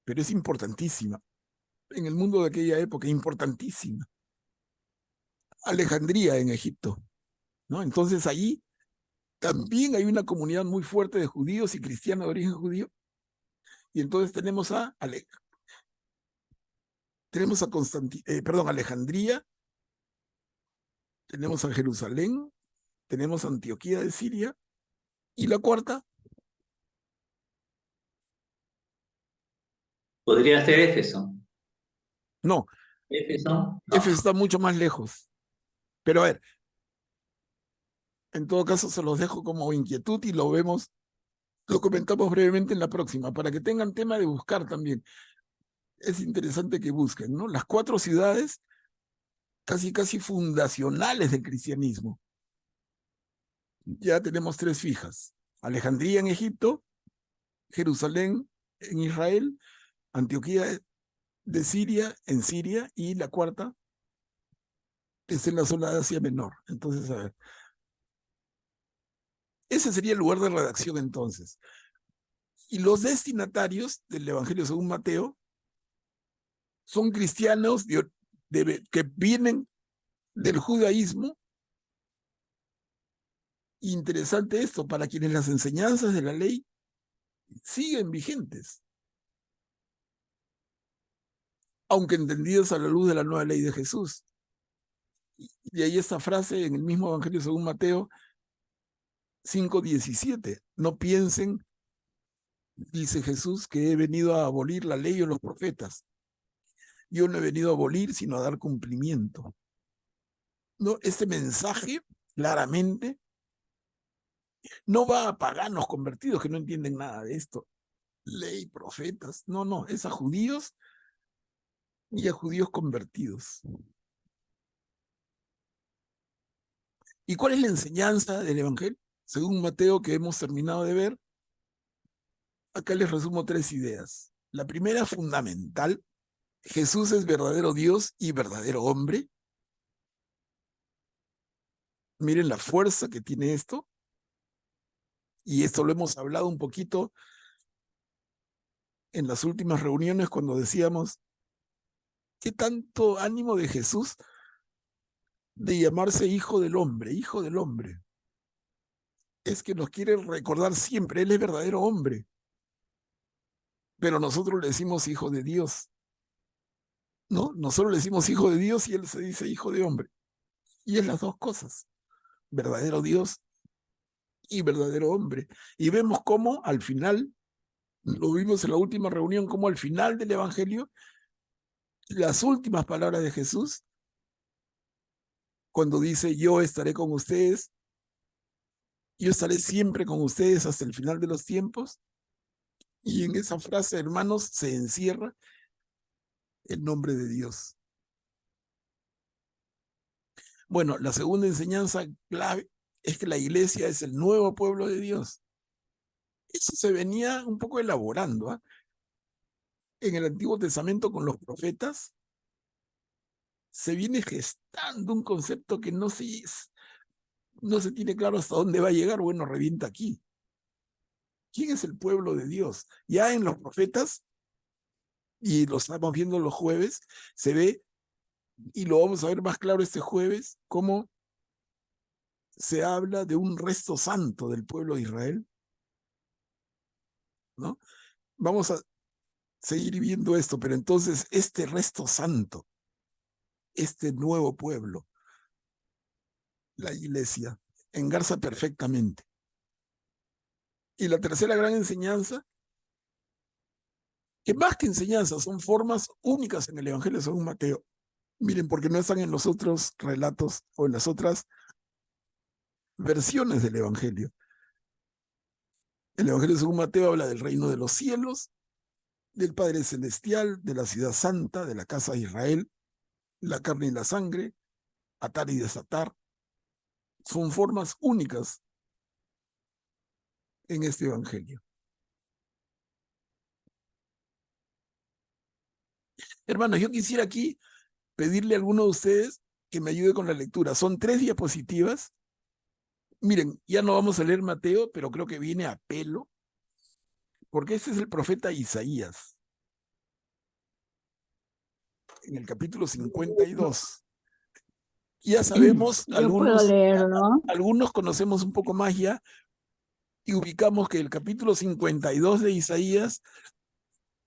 S2: pero es importantísima. En el mundo de aquella época, importantísima. Alejandría en Egipto, ¿no? Entonces allí también hay una comunidad muy fuerte de judíos y cristianos de origen judío. Y entonces tenemos a Alejandría, tenemos a Jerusalén, tenemos a Antioquía de Siria, y la cuarta,
S6: ¿Podría ser Éfeso?
S2: no,
S6: ¿Éfeso? No.
S2: Éfeso está mucho más lejos. Pero a ver, en todo caso se los dejo como inquietud y lo comentamos brevemente en la próxima, para que tengan tema de buscar también. Es interesante que busquen, ¿no? Las 4 ciudades casi fundacionales del cristianismo. Ya tenemos 3 fijas. Alejandría en Egipto, Jerusalén en Israel, Antioquía de Siria en Siria, y la cuarta es en la zona de Asia Menor. Entonces, a ver. Ese sería el lugar de redacción entonces. Y los destinatarios del Evangelio según Mateo son cristianos que vienen del judaísmo. Interesante esto, para quienes las enseñanzas de la ley siguen vigentes, aunque entendidas a la luz de la nueva ley de Jesús. Y de ahí esta frase en el mismo Evangelio según Mateo 5:17. No piensen, dice Jesús, que he venido a abolir la ley o los profetas. Yo no he venido a abolir, sino a dar cumplimiento. ¿No? Este mensaje claramente no va a paganos convertidos que no entienden nada de esto. Ley, profetas, no, es a judíos y a judíos convertidos. ¿Y cuál es la enseñanza del Evangelio? Según Mateo, que hemos terminado de ver, acá les resumo 3 ideas. La primera, fundamental, Jesús es verdadero Dios y verdadero hombre. Miren la fuerza que tiene esto. Y esto lo hemos hablado un poquito en las últimas reuniones cuando decíamos qué tanto ánimo de Jesús de llamarse hijo del hombre, hijo del hombre. Es que nos quiere recordar siempre, Él es verdadero hombre. Pero nosotros le decimos hijo de Dios, ¿no? Nosotros le decimos hijo de Dios y Él se dice hijo de hombre. Y es las dos cosas, verdadero Dios y verdadero hombre. Y vemos cómo al final, lo vimos en la última reunión, cómo al final del Evangelio, las últimas palabras de Jesús, cuando dice yo estaré con ustedes, yo estaré siempre con ustedes hasta el final de los tiempos, y en esa frase, hermanos, se encierra el nombre de Dios. Bueno, la segunda enseñanza clave es que la iglesia es el nuevo pueblo de Dios. Eso se venía un poco elaborando, ¿eh? En el Antiguo Testamento con los profetas se viene gestando un concepto que no se tiene claro hasta dónde va a llegar. Bueno, revienta aquí. ¿Quién es el pueblo de Dios? Ya en los profetas, y lo estamos viendo los jueves, se ve, y lo vamos a ver más claro este jueves, cómo se habla de un resto santo del pueblo de Israel, ¿no? Vamos a seguir viendo esto, pero entonces este resto santo, este nuevo pueblo, la iglesia, engarza perfectamente. Y la tercera gran enseñanza, que más que enseñanza, son formas únicas en el Evangelio según Mateo. Miren, porque no están en los otros relatos o en las otras versiones del Evangelio. El Evangelio según Mateo habla del reino de los cielos, del Padre Celestial, de la ciudad santa, de la casa de Israel, la carne y la sangre, atar y desatar. Son formas únicas en este Evangelio. Hermanos, yo quisiera aquí pedirle a alguno de ustedes que me ayude con la lectura. Son 3 diapositivas. Miren, ya no vamos a leer Mateo, pero creo que viene a pelo, porque este es el profeta Isaías, en el capítulo 52. Ya sabemos,
S7: Yo puedo leerlo.
S2: algunos conocemos un poco más ya, y ubicamos que el capítulo 52 de Isaías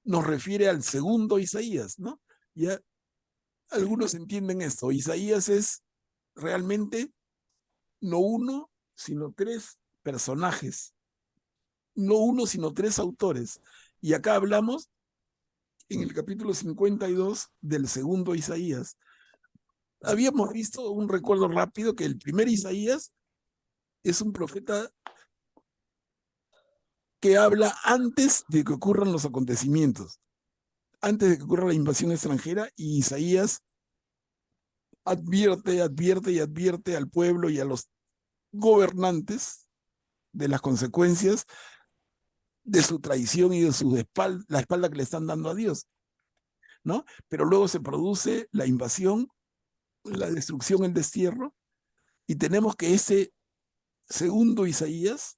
S2: nos refiere al segundo Isaías, ¿no? Ya algunos entienden esto. Isaías es realmente no uno, sino 3 personajes. No uno, sino 3 autores. Y acá hablamos en el capítulo 52 del segundo Isaías. Habíamos visto un recuerdo rápido que el primer Isaías es un profeta que habla antes de que ocurran los acontecimientos, antes de que ocurra la invasión extranjera, y Isaías advierte al pueblo y a los gobernantes de las consecuencias de su traición y de la espalda que le están dando a Dios, ¿no? Pero luego se produce la invasión, la destrucción, el destierro, y tenemos que ese segundo Isaías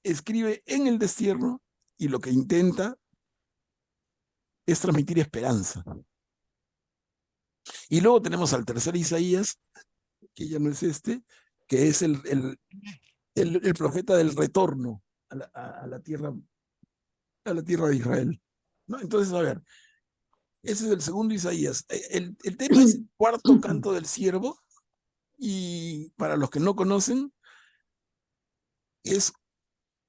S2: escribe en el destierro y lo que intenta es transmitir esperanza. Y luego tenemos al tercer Isaías, que ya no es este, que es el profeta del retorno a la tierra de Israel, ¿no? Entonces, a ver, ese es el segundo Isaías. El tema es el cuarto canto del siervo, y para los que no conocen, es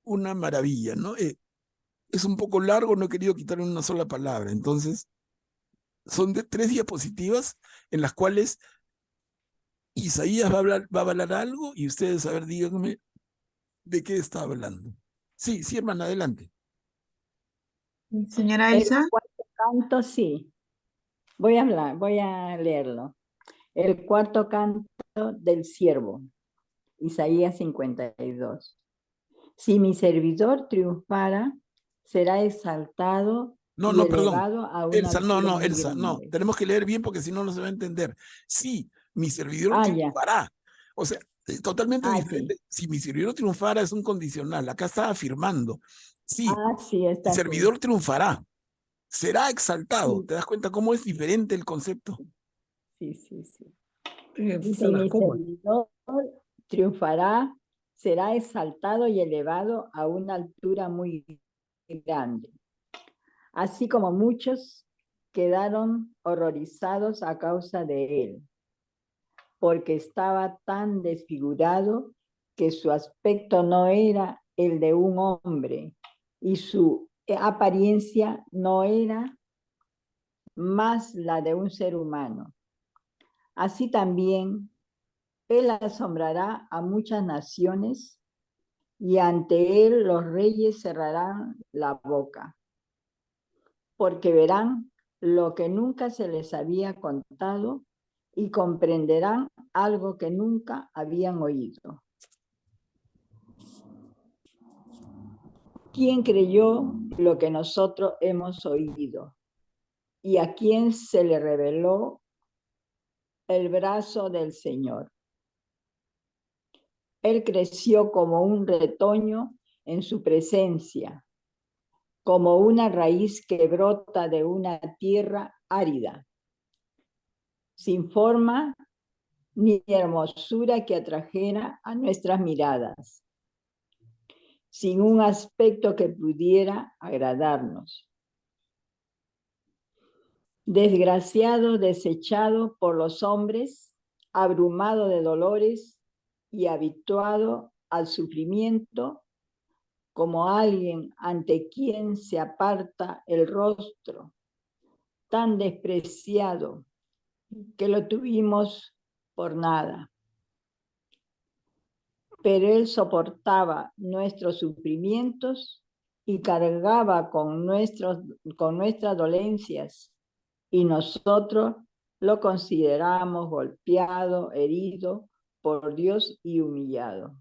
S2: una maravilla, ¿no? Es un poco largo, no he querido quitar una sola palabra, entonces son 3 diapositivas en las cuales Isaías va a hablar algo y ustedes, a ver, díganme de qué está hablando. Sí, hermana, adelante.
S1: Señora
S7: El
S1: Elsa.
S7: cuarto canto, sí. Voy a leerlo. El cuarto canto del siervo, Isaías 52. Si mi servidor triunfara, será exaltado
S2: No,
S7: y
S2: no, perdón.
S7: elevado a una
S2: Elsa, no,
S7: altura
S2: no,
S7: muy
S2: Elsa, no.
S7: grande.
S2: Tenemos que leer bien porque si no, no se va a entender. Sí, mi servidor
S7: Ah, ya.
S2: triunfará. O sea, totalmente
S7: Ah,
S2: diferente.
S7: sí.
S2: Si mi servidor triunfara es un condicional. Acá está afirmando. Sí,
S7: Ah, sí,
S2: mi
S7: está así.
S2: servidor triunfará. Será exaltado.
S7: Sí,
S2: ¿Te das cuenta cómo es diferente el concepto?
S7: sí, sí, sí.
S4: Ten en cuenta
S7: Si
S4: las
S7: mi
S4: comas.
S7: servidor triunfará, será exaltado y elevado a una altura muy grande. Así como muchos quedaron horrorizados a causa de él, porque estaba tan desfigurado que su aspecto no era el de un hombre y su apariencia no era más la de un ser humano. Así también él asombrará a muchas naciones y ante él los reyes cerrarán la boca, porque verán lo que nunca se les había contado y comprenderán algo que nunca habían oído. ¿Quién creyó lo que nosotros hemos oído? ¿Y a quién se le reveló el brazo del Señor? Él creció como un retoño en su presencia, como una raíz que brota de una tierra árida, sin forma ni hermosura que atrajera a nuestras miradas, sin un aspecto que pudiera agradarnos. Desgraciado, desechado por los hombres, abrumado de dolores y habituado al sufrimiento, como alguien ante quien se aparta el rostro, tan despreciado que lo tuvimos por nada. Pero él soportaba nuestros sufrimientos y cargaba con nuestras dolencias, y nosotros lo consideramos golpeado, herido por Dios y humillado.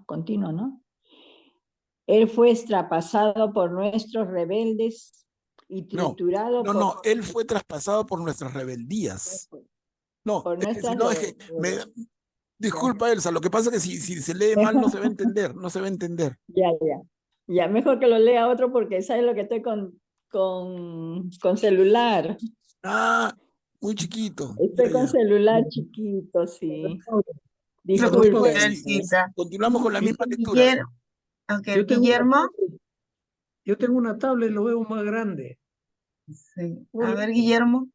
S7: Continúa, ¿no? Él fue traspasado por nuestros rebeldes y
S2: No,
S7: triturado
S2: no,
S7: por,
S2: no. Él fue traspasado por nuestras rebeldías. No,
S7: por
S2: es que si
S7: nuestras
S2: no, es que disculpa, Elsa, lo que pasa es que si se lee mal no se va a entender, no se va a entender.
S7: Ya, mejor que lo lea otro porque sabes lo que estoy con celular.
S2: Ah, muy chiquito.
S7: Estoy
S2: Ya,
S7: con
S2: ya.
S7: celular chiquito, sí.
S2: No te preocupes,
S1: Preocupe,
S7: Disculpen.
S1: Elcita.
S2: continuamos con la misma lectura.
S1: Guillermo, ok,
S4: Yo tengo
S1: Guillermo.
S4: Yo tengo una tablet, lo veo más grande.
S1: Sí. A
S4: Hola.
S1: ver, Guillermo.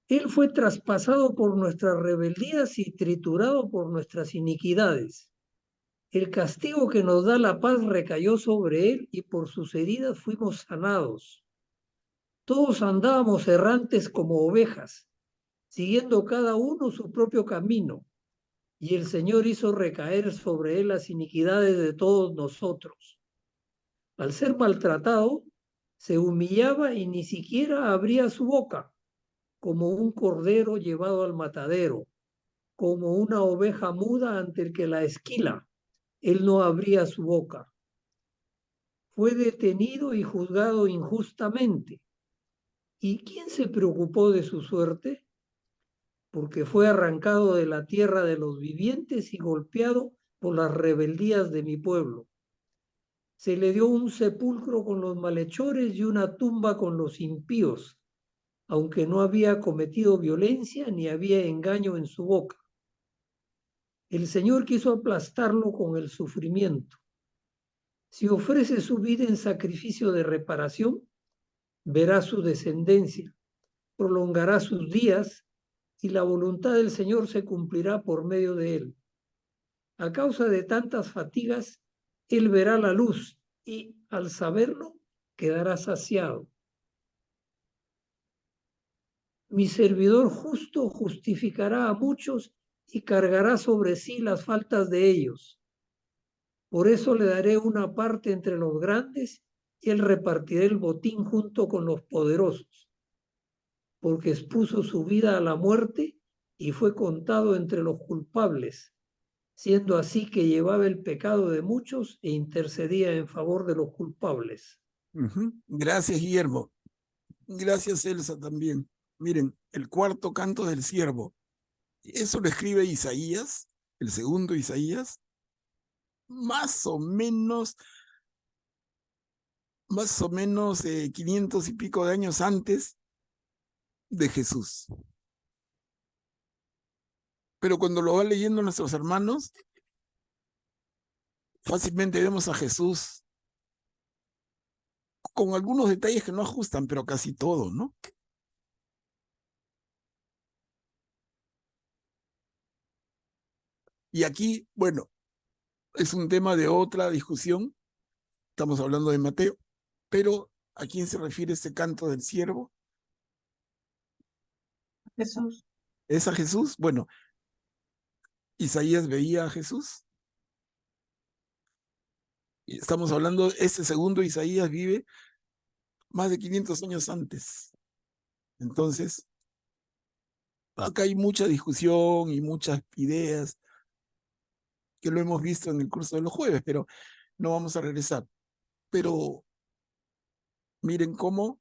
S4: Él fue traspasado por nuestras rebeldías y triturado por nuestras iniquidades. El castigo que nos da la paz recayó sobre él y por sus heridas fuimos sanados. Todos andábamos errantes como ovejas, siguiendo cada uno su propio camino, y el Señor hizo recaer sobre él las iniquidades de todos nosotros. Al ser maltratado, se humillaba y ni siquiera abría su boca, como un cordero llevado al matadero, como una oveja muda ante el que la esquila. Él no abría su boca. Fue detenido y juzgado injustamente. ¿Y quién se preocupó de su suerte? Porque fue arrancado de la tierra de los vivientes y golpeado por las rebeldías de mi pueblo. Se le dio un sepulcro con los malhechores y una tumba con los impíos, aunque no había cometido violencia ni había engaño en su boca. El Señor quiso aplastarlo con el sufrimiento. Si ofrece su vida en sacrificio de reparación, verá su descendencia, prolongará sus días y la voluntad del Señor se cumplirá por medio de él. A causa de tantas fatigas, él verá la luz y, al saberlo, quedará saciado. Mi servidor justo justificará a muchos y cargará sobre sí las faltas de ellos. Por eso le daré una parte entre los grandes y él repartirá el botín junto con los poderosos, porque expuso su vida a la muerte y fue contado entre los culpables, siendo así que llevaba el pecado de muchos e intercedía en favor de los culpables.
S2: Gracias, Guillermo. Gracias, Elsa, también. Miren, el cuarto canto del siervo. Eso lo escribe Isaías, el segundo Isaías, más o menos 500 y pico de años antes de Jesús. Pero cuando lo van leyendo nuestros hermanos, fácilmente vemos a Jesús con algunos detalles que no ajustan, pero casi todo, ¿no? Y aquí, bueno, es un tema de otra discusión. Estamos hablando de Mateo, pero ¿a quién se refiere este canto del siervo?
S1: Jesús.
S2: ¿Es a Jesús? Bueno, Isaías veía a Jesús. Y estamos hablando, este segundo Isaías vive más de 500 años antes. Entonces, acá hay mucha discusión y muchas ideas que lo hemos visto en el curso de los jueves, pero no vamos a regresar. Pero miren cómo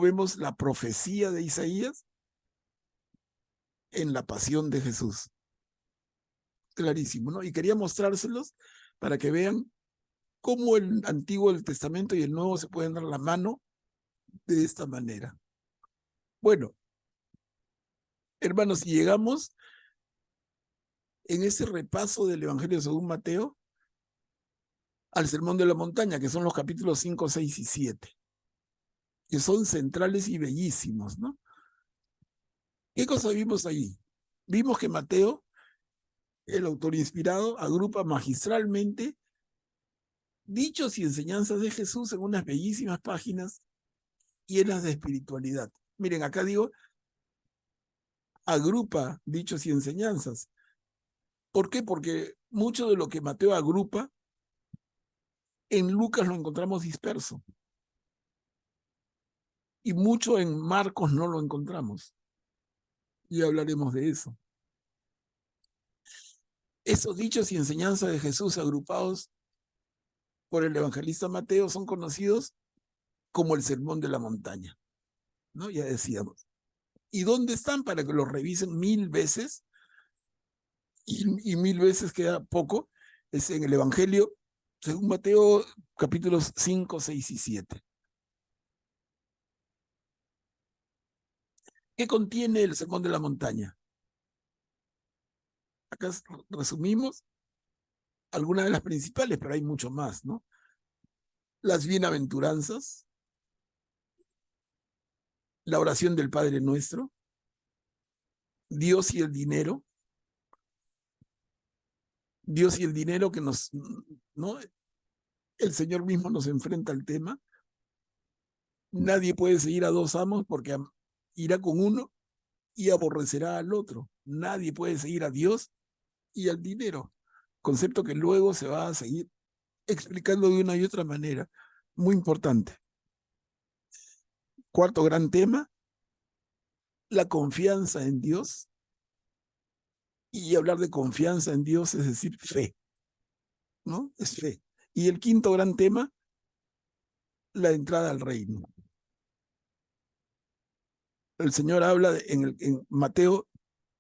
S2: vemos la profecía de Isaías en la pasión de Jesús. Clarísimo, ¿no? Y quería mostrárselos para que vean cómo el Antiguo Testamento y el Nuevo se pueden dar la mano de esta manera. Bueno, hermanos, si llegamos en ese repaso del Evangelio según Mateo al Sermón de la Montaña, que son los capítulos 5, 6 y 7, que son centrales y bellísimos, ¿no? ¿Qué cosa vimos ahí? Vimos que Mateo, el autor inspirado, agrupa magistralmente dichos y enseñanzas de Jesús en unas bellísimas páginas llenas de espiritualidad. Miren, acá digo, agrupa dichos y enseñanzas. ¿Por qué? Porque mucho de lo que Mateo agrupa, en Lucas lo encontramos disperso. Y mucho en Marcos no lo encontramos. Y hablaremos de eso. Esos dichos y enseñanzas de Jesús agrupados por el evangelista Mateo son conocidos como el Sermón de la Montaña, ¿no? Ya decíamos. ¿Y dónde están? Para que los revisen 1000 veces, y 1000 veces queda poco, es en el Evangelio, según Mateo, capítulos 5, 6 y 7. ¿Qué contiene el Sermón de la Montaña? Acá resumimos algunas de las principales, pero hay mucho más, ¿no? Las bienaventuranzas, la oración del Padre Nuestro, Dios y el dinero, Dios y el dinero que nos, ¿no? El Señor mismo nos enfrenta al tema. Nadie puede seguir a dos amos porque irá con uno y aborrecerá al otro. Nadie puede seguir a Dios y al dinero. Concepto que luego se va a seguir explicando de una y otra manera. Muy importante. Cuarto gran tema, la confianza en Dios. Y hablar de confianza en Dios es decir fe, ¿no? Es fe. Y el quinto gran tema, la entrada al reino. El Señor habla en Mateo,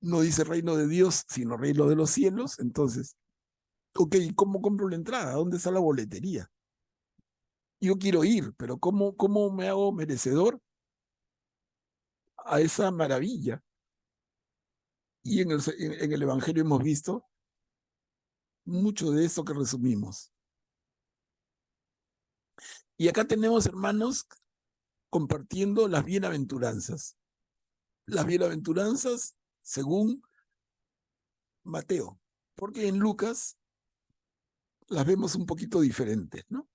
S2: no dice reino de Dios, sino reino de los cielos. Entonces, ok, ¿cómo compro la entrada? ¿Dónde está la boletería? Yo quiero ir, pero ¿cómo me hago merecedor a esa maravilla? Y en el Evangelio hemos visto mucho de eso que resumimos. Y acá tenemos, hermanos, compartiendo las bienaventuranzas. Las bienaventuranzas según Mateo, porque en Lucas las vemos un poquito diferentes, ¿no?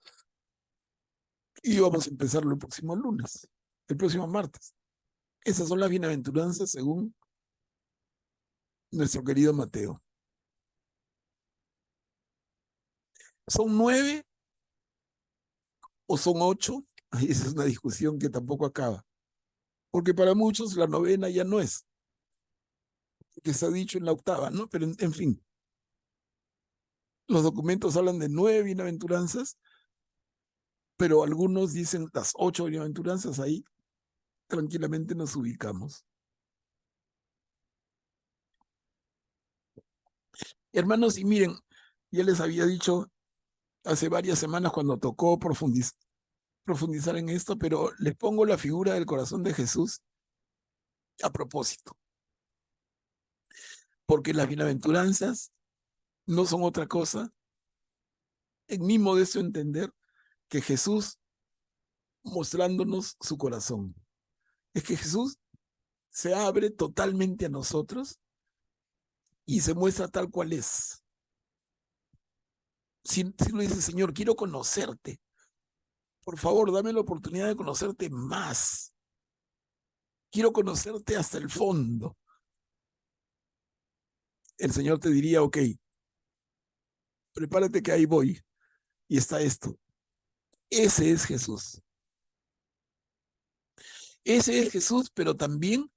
S2: Y vamos a empezarlo el próximo lunes, el próximo martes. Esas son las bienaventuranzas según nuestro querido Mateo. ¿Son 9 o son 8? Esa es una discusión que tampoco acaba. porque para muchos la novena ya no es, que se ha dicho en la octava, ¿no? Pero en fin, los documentos hablan de 9 bienaventuranzas, pero algunos dicen las 8 bienaventuranzas, ahí tranquilamente nos ubicamos. Hermanos, y miren, ya les había dicho hace varias semanas cuando tocó profundizar en esto, pero les pongo la figura del corazón de Jesús a propósito, porque las bienaventuranzas no son otra cosa, en mi modesto entender, que Jesús mostrándonos su corazón. Es que Jesús se abre totalmente a nosotros y se muestra tal cual es. Si uno dice, Señor, quiero conocerte, por favor, dame la oportunidad de conocerte más. Quiero conocerte hasta el fondo. El Señor te diría, ok, prepárate que ahí voy. Y está esto. Ese es Jesús. Ese es Jesús, pero también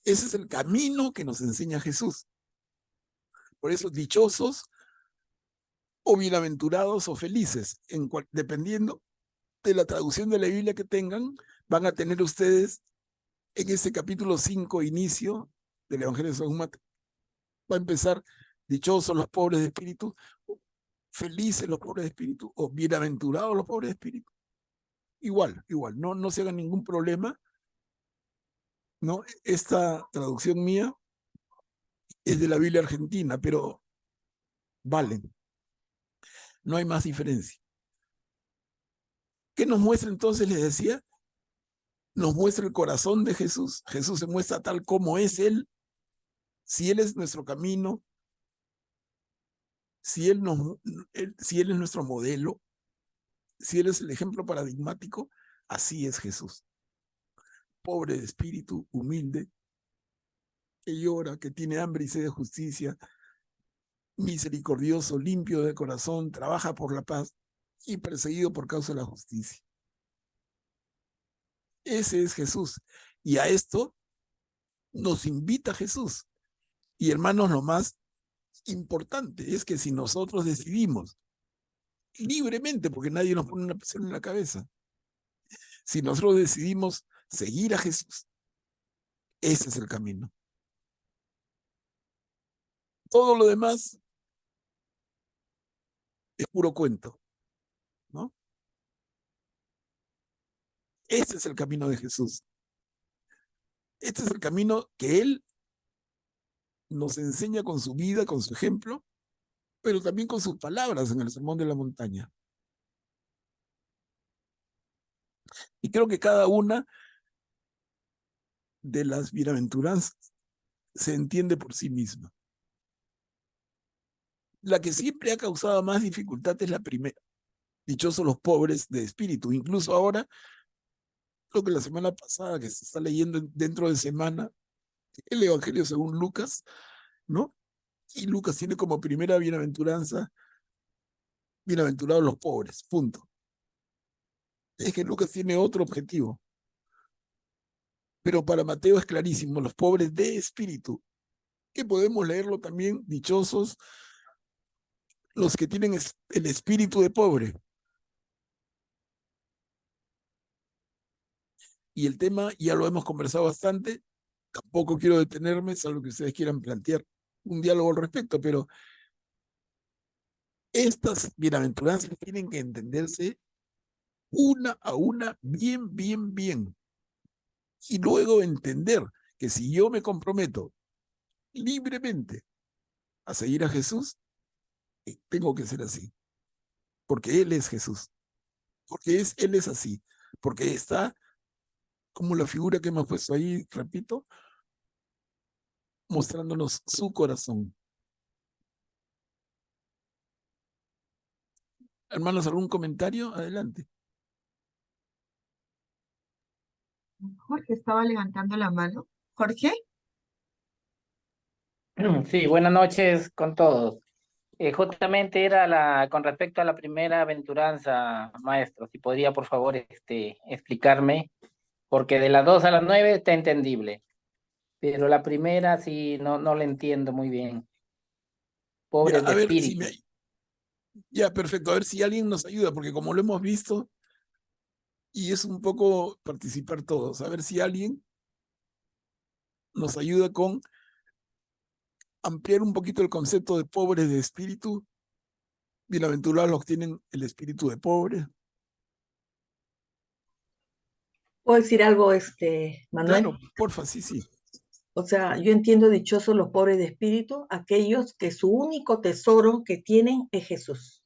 S2: ese es el camino que nos enseña Jesús. Por eso, dichosos o bienaventurados o felices, dependiendo de la traducción de la Biblia que tengan, van a tener ustedes en ese capítulo 5, inicio del Evangelio de San Mateo. Va a empezar, dichosos los pobres de espíritu, felices los pobres de espíritu, o bienaventurados los pobres de espíritu. Igual, no se hagan ningún problema, ¿no? Esta traducción mía es de la Biblia argentina, pero valen. No hay más diferencia. ¿Qué nos muestra entonces? Les decía, nos muestra el corazón de Jesús. Jesús se muestra tal como es Él. Si Él es nuestro camino, si Él es nuestro modelo, si Él es el ejemplo paradigmático, así es Jesús. Pobre de espíritu, humilde, que llora, que tiene hambre y sed de justicia, misericordioso, limpio de corazón, trabaja por la paz y perseguido por causa de la justicia. Ese es Jesús. Y a esto nos invita Jesús. Y hermanos, lo más importante es que si nosotros decidimos libremente, porque nadie nos pone una presión en la cabeza, si nosotros decidimos seguir a Jesús, ese es el camino. Todo lo demás es puro cuento, ¿no? Este es el camino de Jesús. Este es el camino que Él nos enseña con su vida, con su ejemplo, pero también con sus palabras en el Sermón de la Montaña. Y creo que cada una de las bienaventuranzas se entiende por sí misma. La que siempre ha causado más dificultad es la primera. Dichosos los pobres de espíritu. Incluso ahora, creo que la semana pasada que se está leyendo dentro de semana, el Evangelio según Lucas, ¿no? Y Lucas tiene como primera bienaventuranza, bienaventurados los pobres, punto. Es que Lucas tiene otro objetivo. Pero para Mateo es clarísimo, los pobres de espíritu, que podemos leerlo también, dichosos los que tienen el espíritu de pobre. Y el tema ya lo hemos conversado bastante, tampoco quiero detenerme, salvo que ustedes quieran plantear un diálogo al respecto, pero estas bienaventuranzas tienen que entenderse una a una, bien, bien, bien. Y luego entender que si yo me comprometo libremente a seguir a Jesús, tengo que ser así, porque Él es Jesús, porque Él es así, porque está como la figura que hemos puesto ahí, repito, mostrándonos su corazón. Hermanos, ¿algún comentario? Adelante.
S1: Jorge estaba levantando la mano. Jorge,
S8: Sí, buenas noches con todos. Justamente era con respecto a la primera aventuranza, maestro, si podría por favor explicarme porque de las 2 a las 9 está entendible, pero la primera sí no la entiendo muy bien.
S2: Ya,
S8: Pobres de
S2: a ver si
S8: espíritu.
S2: Ya, perfecto. A ver si alguien nos ayuda, porque como lo hemos visto, y es un poco participar todos, a ver si alguien nos ayuda con ampliar un poquito el concepto de pobres de espíritu. Bienaventurados los que tienen el espíritu de pobre.
S5: ¿Puedo decir algo, Manuel?
S2: Claro, porfa, sí, sí.
S5: O sea, yo entiendo dichosos los pobres de espíritu, aquellos que su único tesoro que tienen es Jesús.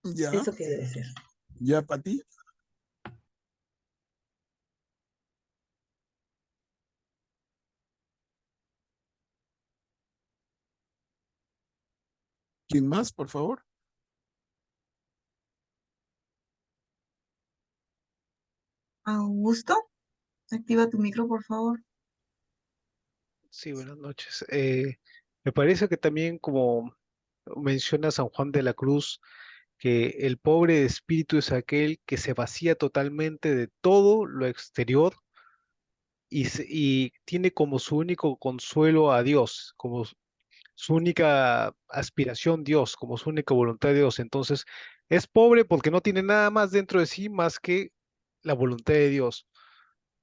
S2: Ya,
S5: Eso quiere decir.
S2: ya para ti. ¿Quién más, por favor?
S1: Augusto, activa tu micro, por favor.
S9: Sí, buenas noches. Me parece que también, como menciona San Juan de la Cruz, que el pobre de espíritu es aquel que se vacía totalmente de todo lo exterior y tiene como su único consuelo a Dios, como su única aspiración Dios, como su única voluntad Dios. Entonces, es pobre porque no tiene nada más dentro de sí más que la voluntad de Dios.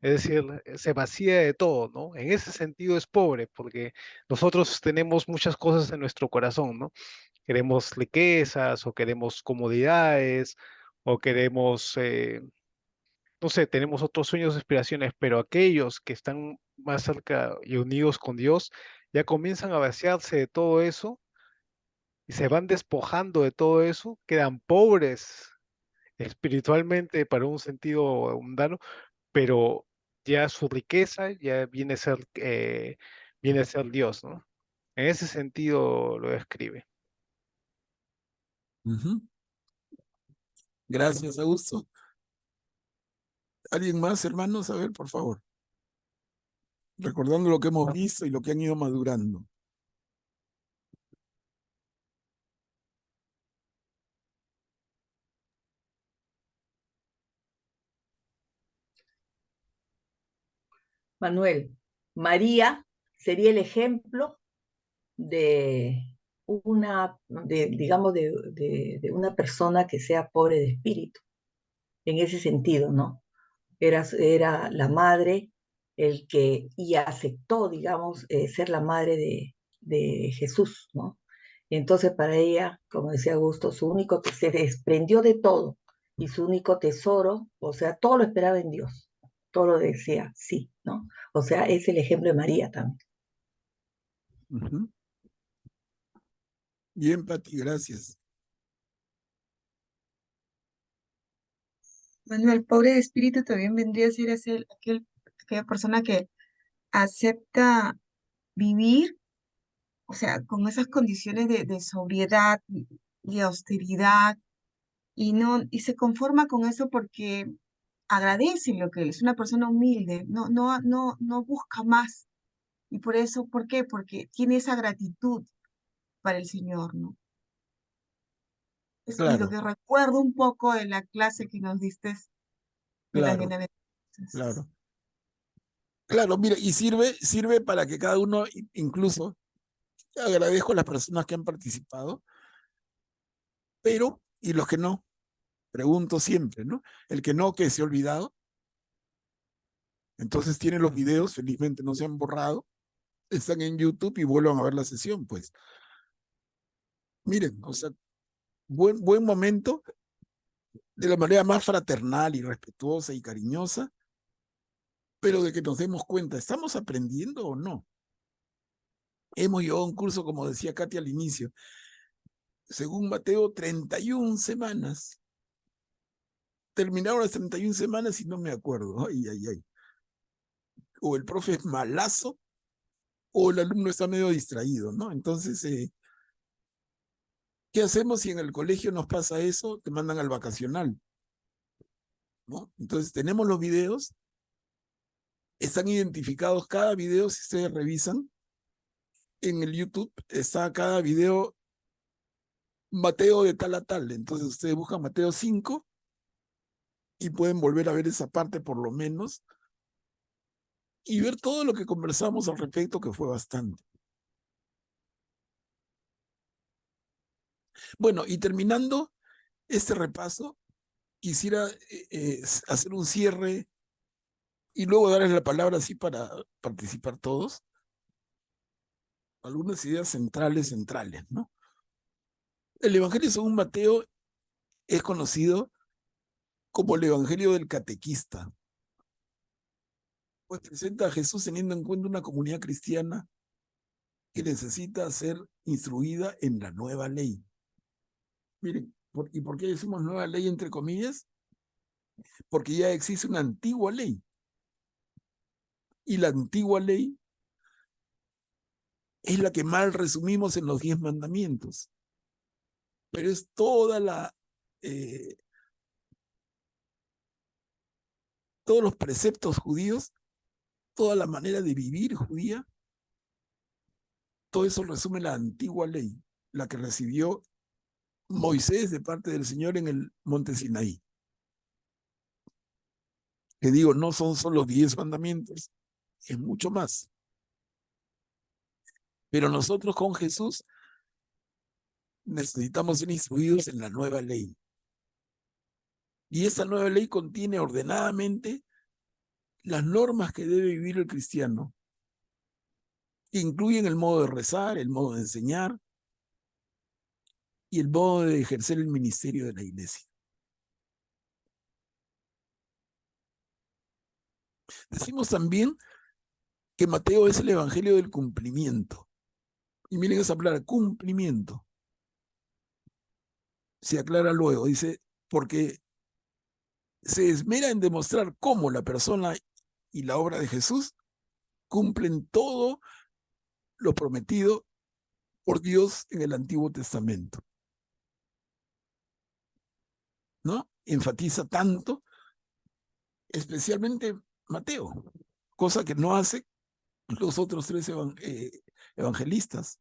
S9: Es decir, se vacía de todo, ¿no? En ese sentido es pobre, porque nosotros tenemos muchas cosas en nuestro corazón, ¿no? Queremos riquezas o queremos comodidades o queremos, no sé, tenemos otros sueños, aspiraciones, pero aquellos que están más cerca y unidos con Dios ya comienzan a vaciarse de todo eso y se van despojando de todo eso, quedan pobres espiritualmente para un sentido mundano, pero ya su riqueza ya viene a ser Dios, ¿no? En ese sentido lo describe.
S2: Ujú. Gracias, Augusto. ¿Alguien más, hermanos? A ver, por favor. Recordando lo que hemos visto y lo que han ido madurando.
S5: Manuel, María sería el ejemplo de digamos, de una persona que sea pobre de espíritu, en ese sentido, ¿no? Era la madre y aceptó, digamos, ser la madre de Jesús, ¿no? Y entonces para ella, como decía Augusto, se desprendió de todo y su único tesoro, o sea, todo lo esperaba en Dios, todo lo decía sí, ¿no? O sea, es el ejemplo de María también.
S2: Ujú. Bien, Pati, gracias.
S1: Manuel, pobre de espíritu también vendría a ser aquella persona que acepta vivir, o sea, con esas condiciones de sobriedad y austeridad, y se conforma con eso porque agradece lo que él es una persona humilde, no busca más. Y por eso, ¿por qué? Porque tiene esa gratitud para el Señor, ¿no? Y lo
S2: Claro,
S1: que recuerdo un poco en la clase que nos diste de las
S2: claro,
S1: bienaventuranzas.
S2: claro. Claro, mira, y sirve para que cada uno, incluso, agradezco a las personas que han participado, pero, y los que no, pregunto siempre, ¿no? El que no, que se ha olvidado, entonces tiene los videos, felizmente no se han borrado, están en YouTube y vuelvan a ver la sesión, pues. Miren, o sea, buen momento, de la manera más fraternal y respetuosa y cariñosa, pero de que nos demos cuenta, ¿estamos aprendiendo o no? Hemos llevado un curso, como decía Katia al inicio, según Mateo, 31 semanas. Terminaron las 31 semanas y no me acuerdo. Ay, ay, ay. O el profe es malazo o el alumno está medio distraído, ¿no? Entonces, ¿qué hacemos si en el colegio nos pasa eso? Te mandan al vacacional, ¿no? Entonces, tenemos los videos, están identificados cada video, si ustedes revisan, en el YouTube está cada video Mateo de tal a tal. Entonces, ustedes buscan Mateo 5 y pueden volver a ver esa parte por lo menos y ver todo lo que conversamos al respecto, que fue bastante. Bueno, y terminando este repaso, quisiera hacer un cierre y luego darles la palabra así para participar todos. Algunas ideas centrales, ¿no? El Evangelio según Mateo es conocido como el Evangelio del catequista, pues presenta a Jesús teniendo en cuenta una comunidad cristiana que necesita ser instruida en la nueva ley. Miren, ¿y por qué decimos nueva ley entre comillas? Porque ya existe una antigua ley. Y la antigua ley es la que mal resumimos en los 10 mandamientos. Pero es toda todos los preceptos judíos, toda la manera de vivir judía, todo eso resume la antigua ley, la que recibió Moisés de parte del Señor en el monte Sinaí. Que digo, no son solo 10 mandamientos, es mucho más. Pero nosotros con Jesús necesitamos ser instruidos en la nueva ley. Y esa nueva ley contiene ordenadamente las normas que debe vivir el cristiano, que incluyen el modo de rezar, el modo de enseñar y el modo de ejercer el ministerio de la iglesia. Decimos también que Mateo es el evangelio del cumplimiento. Y miren esa palabra, cumplimiento. Se aclara luego, dice, porque se esmera en demostrar cómo la persona y la obra de Jesús cumplen todo lo prometido por Dios en el Antiguo Testamento. ¿No? Enfatiza tanto, especialmente Mateo, cosa que no hace los otros 3 evangelistas.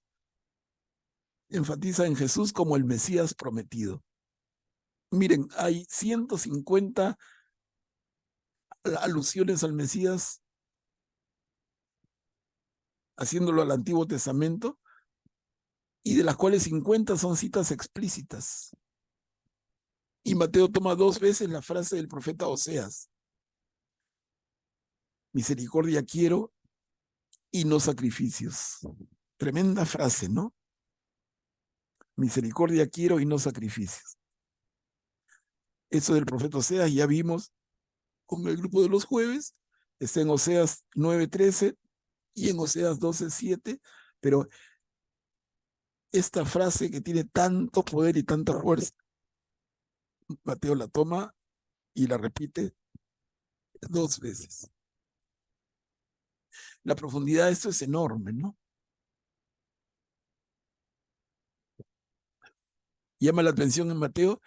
S2: Enfatiza en Jesús como el Mesías prometido. Miren, hay 150 alusiones al Mesías, haciéndolo al Antiguo Testamento, y de las cuales 50 son citas explícitas. Y Mateo toma 2 veces la frase del profeta Oseas: misericordia quiero y no sacrificios. Tremenda frase, ¿no? Misericordia quiero y no sacrificios. Eso del profeta Oseas ya vimos con el grupo de los jueves, está en Oseas 9:13 y en Oseas 12:7, pero esta frase que tiene tanto poder y tanta fuerza, Mateo la toma y la repite 2 veces. La profundidad de esto es enorme, ¿no? Llama la atención en Mateo,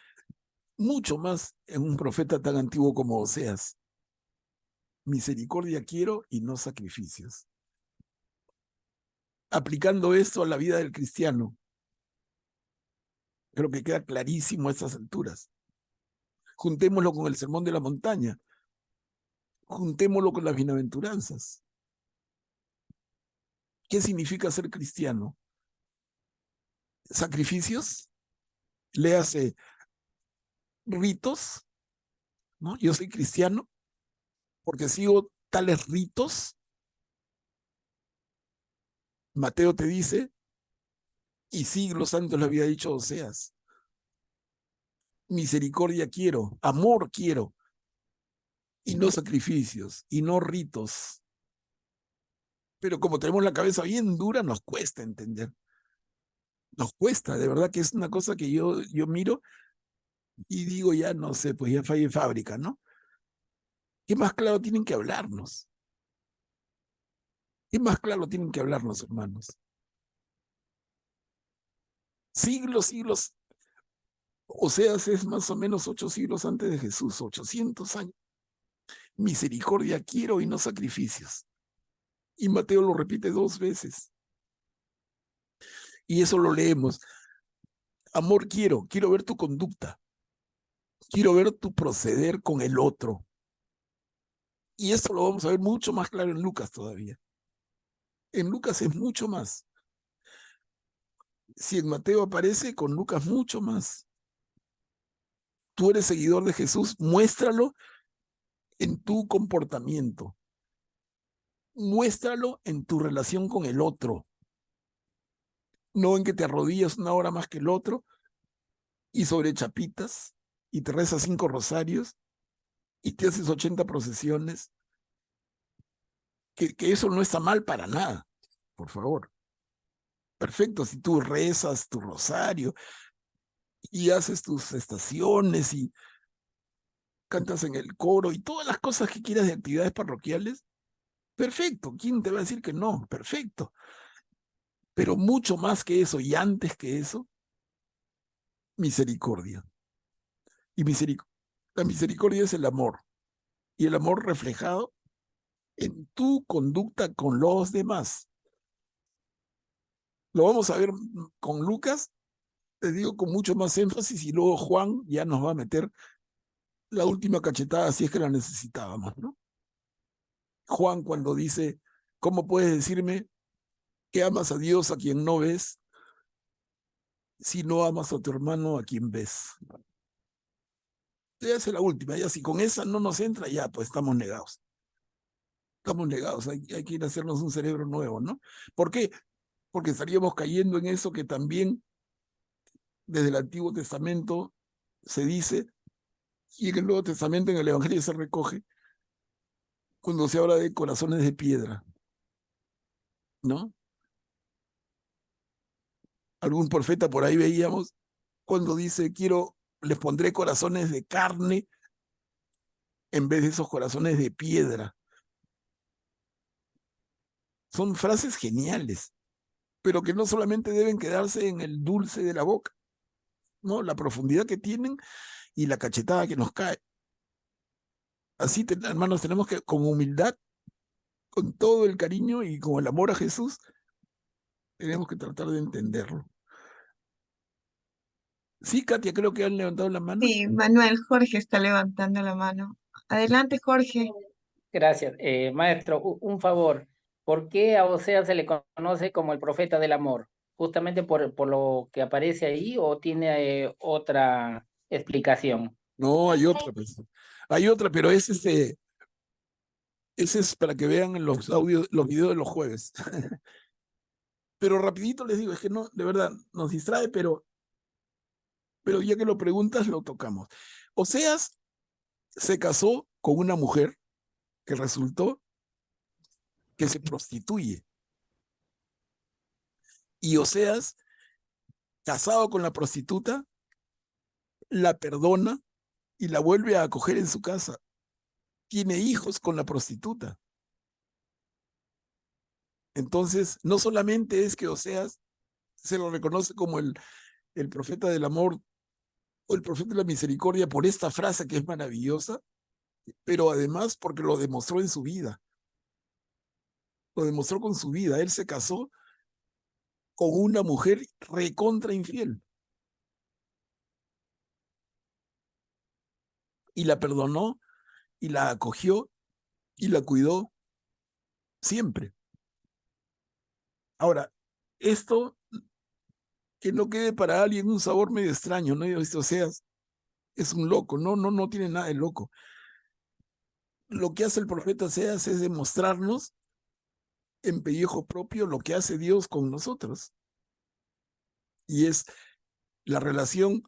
S2: mucho más en un profeta tan antiguo como Oseas. Misericordia quiero y no sacrificios. Aplicando esto a la vida del cristiano, creo que queda clarísimo a estas alturas. Juntémoslo con el Sermón de la Montaña. Juntémoslo con las bienaventuranzas. ¿Qué significa ser cristiano? ¿Sacrificios? Léase ritos, ¿no? Yo soy cristiano porque sigo tales ritos. Mateo te dice, y siglos antes lo había dicho Oseas, misericordia quiero, amor quiero, y no sacrificios, y no ritos. Pero como tenemos la cabeza bien dura, nos cuesta entender. Nos cuesta, de verdad que es una cosa que yo miro y digo, ya no sé, pues ya fallé fábrica, ¿no? ¿Qué más claro tienen que hablarnos? ¿Qué más claro tienen que hablarnos, hermanos? Siglos. Oseas es más o menos 8 siglos antes de Jesús, 800 años. Misericordia quiero y no sacrificios. Y Mateo lo repite 2 veces. Y eso lo leemos. Amor quiero ver tu conducta. quiero ver tu proceder con el otro. Y esto lo vamos a ver mucho más claro en Lucas todavía. En Lucas es mucho más. Si en Mateo aparece, con Lucas mucho más. Tú eres seguidor de Jesús, muéstralo en tu comportamiento. Muéstralo en tu relación con el otro. No en que te arrodillas una hora más que el otro y sobre chapitas y te rezas 5 rosarios y te haces 80 procesiones. Que eso no está mal para nada, por favor. Perfecto, si tú rezas tu rosario y haces tus estaciones y cantas en el coro y todas las cosas que quieras de actividades parroquiales, perfecto. ¿Quién te va a decir que no? Perfecto. Pero mucho más que eso y antes que eso, misericordia. Y la misericordia es el amor. Y el amor reflejado en tu conducta con los demás. Lo vamos a ver con Lucas, te digo con mucho más énfasis, y luego Juan ya nos va a meter la última cachetada si es que la necesitábamos, ¿no? Juan cuando dice, ¿cómo puedes decirme que amas a Dios a quien no ves si no amas a tu hermano a quien ves? Ya es la última, ya si con esa no nos entra, ya pues estamos negados. Estamos negados, hay que ir a hacernos un cerebro nuevo, ¿no? ¿Por qué? Porque estaríamos cayendo en eso que también desde el Antiguo Testamento se dice, y en el Nuevo Testamento, en el Evangelio se recoge, cuando se habla de corazones de piedra, ¿no? Algún profeta por ahí veíamos cuando dice, les pondré corazones de carne en vez de esos corazones de piedra. Son frases geniales, pero que no solamente deben quedarse en el dulce de la boca, ¿no? La profundidad que tienen y la cachetada que nos cae. Así, hermanos, tenemos que, con humildad, con todo el cariño y con el amor a Jesús, tenemos que tratar de entenderlo. Sí, Katia, creo que han levantado la mano.
S1: Sí, Manuel, Jorge está levantando la mano. Adelante, Jorge.
S8: Gracias. Maestro, un favor. ¿Por qué a Oseas se le conoce como el profeta del amor? ¿Justamente por lo que aparece ahí o tiene otra explicación?
S2: No, hay otra, pues. Hay otra, pero ese es para que vean los audios, los videos de los jueves. Pero rapidito les digo, es que no, de verdad, nos distrae, pero ya que lo preguntas, lo tocamos. Oseas se casó con una mujer que resultó que se prostituye. Y Oseas, casado con la prostituta, la perdona y la vuelve a acoger en su casa. Tiene hijos con la prostituta. Entonces, no solamente es que Oseas se lo reconoce como el profeta del amor o el profeta de la misericordia por esta frase que es maravillosa, pero además porque lo demostró en su vida. Lo demostró con su vida. Él se casó con una mujer recontra infiel y la perdonó y la acogió y la cuidó siempre. Ahora, esto que no quede para alguien un sabor medio extraño, ¿no? O sea, es un loco, no tiene nada de loco. Lo que hace el profeta Oseas es demostrarnos en pellejo propio lo que hace Dios con nosotros. Y es la relación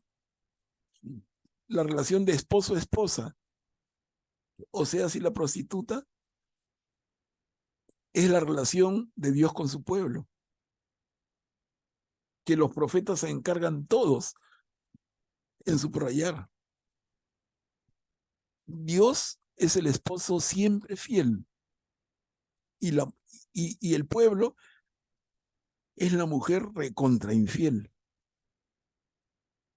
S2: de esposo a esposa. Oseas y la prostituta es la relación de Dios con su pueblo. Que los profetas se encargan todos en subrayar. Dios es el esposo siempre fiel. Y el pueblo es la mujer recontra infiel.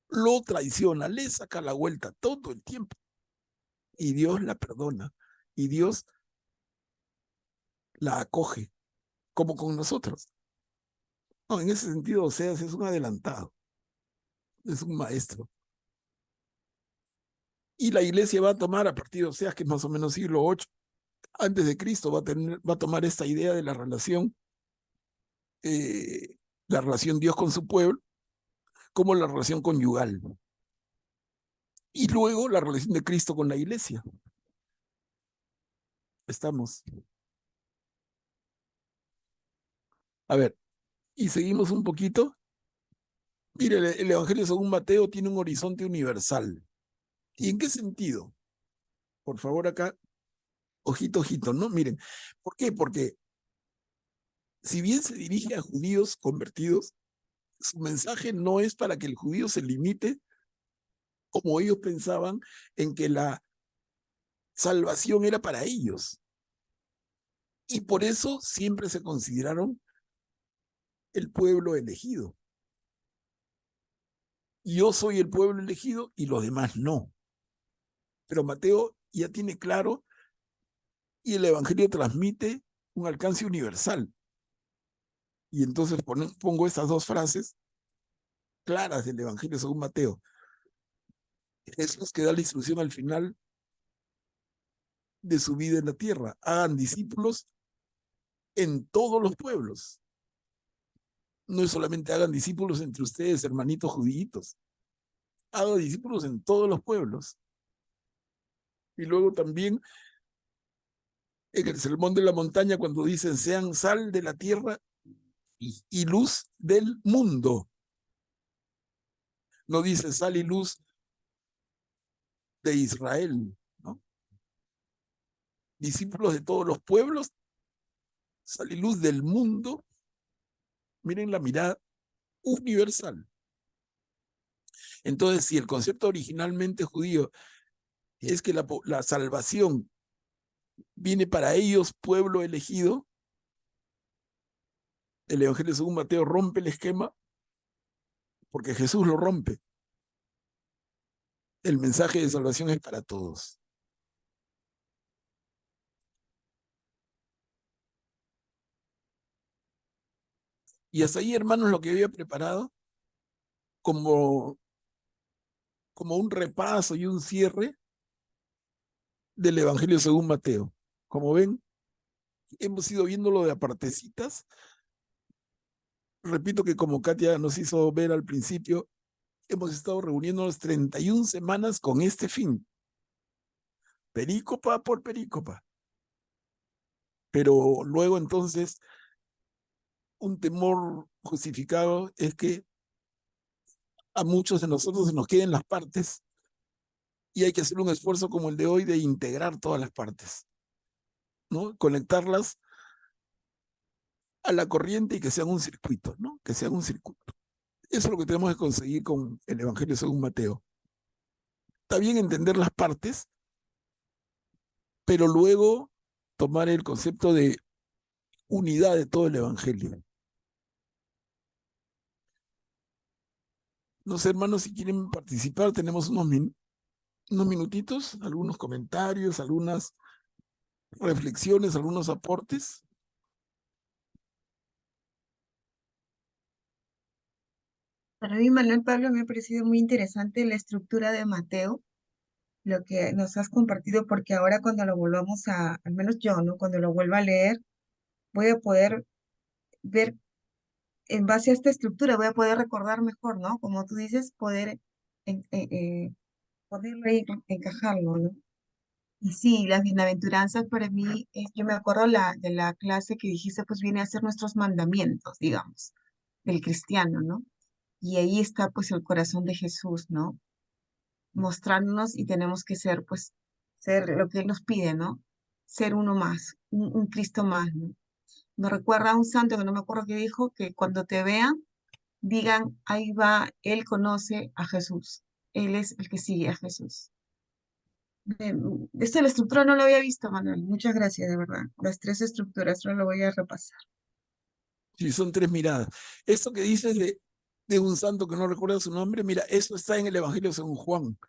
S2: Lo traiciona, le saca la vuelta todo el tiempo. Y Dios la perdona. Y Dios la acoge, como con nosotros. No, en ese sentido, Oseas es un adelantado. Es un maestro. Y la iglesia va a tomar a partir de Oseas, que es más o menos siglo VIII antes de Cristo, va a tomar esta idea de la relación Dios con su pueblo, como la relación conyugal. Y luego la relación de Cristo con la iglesia. Estamos. A ver, y seguimos un poquito. Mire, el Evangelio según Mateo tiene un horizonte universal. ¿Y en qué sentido? Por favor, acá, ojito, ojito, ¿no? Miren, ¿por qué? Porque si bien se dirige a judíos convertidos, su mensaje no es para que el judío se limite, como ellos pensaban, en que la salvación era para ellos. Y por eso siempre se consideraron el pueblo elegido. Yo soy el pueblo elegido y los demás no. Pero Mateo ya tiene claro y el Evangelio transmite un alcance universal. Y entonces pongo estas dos frases claras del Evangelio según Mateo. Jesús que da la instrucción al final de su vida en la tierra. Hagan discípulos en todos los pueblos. No es solamente hagan discípulos entre ustedes, hermanitos judíitos. Hagan discípulos en todos los pueblos. Y luego también en el Sermón de la Montaña, cuando dicen sean sal de la tierra y luz del mundo. No dice sal y luz de Israel, ¿no? Discípulos de todos los pueblos, sal y luz del mundo. Miren la mirada universal. Entonces, si el concepto originalmente judío es que la salvación viene para ellos, pueblo elegido, el Evangelio según Mateo rompe el esquema porque Jesús lo rompe. El mensaje de salvación es para todos. Y hasta ahí, hermanos, lo que había preparado como un repaso y un cierre del Evangelio según Mateo. Como ven, hemos ido viéndolo de a partecitas. Repito que como Katia nos hizo ver al principio, hemos estado reuniéndonos 31 semanas con este fin. Perícopa por perícopa. Pero luego entonces, un temor justificado es que a muchos de nosotros se nos queden las partes y hay que hacer un esfuerzo como el de hoy de integrar todas las partes, ¿no? Conectarlas a la corriente y que sean un circuito, ¿no? Que sean un circuito. Eso es lo que tenemos que conseguir con el Evangelio según Mateo. Está bien entender las partes, pero luego tomar el concepto de unidad de todo el Evangelio. No sé, hermanos, si quieren participar, tenemos unos minutitos, algunos comentarios, algunas reflexiones, algunos aportes.
S1: Para mí, Manuel Pablo, me ha parecido muy interesante la estructura de Mateo, lo que nos has compartido, porque ahora cuando lo volvamos al menos yo, ¿no? Cuando lo vuelva a leer, voy a poder ver en base a esta estructura, voy a poder recordar mejor, ¿no? Como tú dices, poderlo ahí encajarlo, ¿no? Y sí, las bienaventuranzas para mí, yo me acuerdo de la clase que dijiste, pues viene a ser nuestros mandamientos, digamos, del cristiano, ¿no? Y ahí está pues el corazón de Jesús, ¿no? Mostrarnos y tenemos que ser, pues, ser lo que Él nos pide, ¿no? Ser uno más, un Cristo más, ¿no? Me recuerda a un santo que no me acuerdo qué dijo, que cuando te vean, digan, ahí va, Él conoce a Jesús. Él es el que sigue a Jesús. Esta la estructura no la había visto, Manuel. Muchas gracias, de verdad. Las tres estructuras, no lo voy a repasar.
S2: Sí, son tres miradas. Esto que dices de un santo que no recuerda su nombre, mira, eso está en el Evangelio según Juan.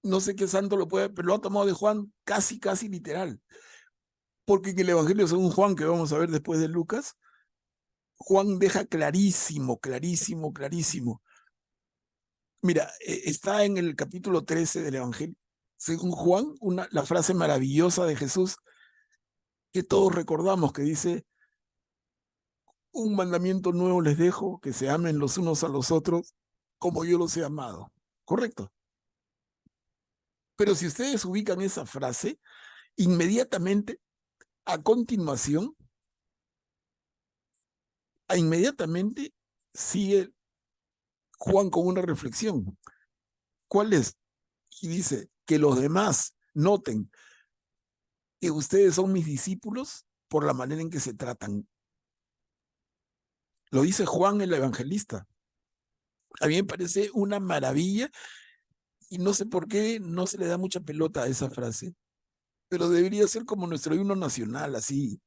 S2: No sé qué santo lo puede, pero lo ha tomado de Juan casi literal. Porque en el Evangelio según Juan, que vamos a ver después de Lucas, Juan deja clarísimo. Mira, está en el capítulo 13 del Evangelio, según Juan, la frase maravillosa de Jesús que todos recordamos, que dice: un mandamiento nuevo les dejo, que se amen los unos a los otros como yo los he amado. ¿Correcto? Pero si ustedes ubican esa frase, inmediatamente, a continuación, inmediatamente sigue Juan con una reflexión. ¿Cuál es? Y dice: que los demás noten que ustedes son mis discípulos por la manera en que se tratan. Lo dice Juan el Evangelista. A mí me parece una maravilla y no sé por qué no se le da mucha pelota a esa frase, pero debería ser como nuestro himno nacional, así.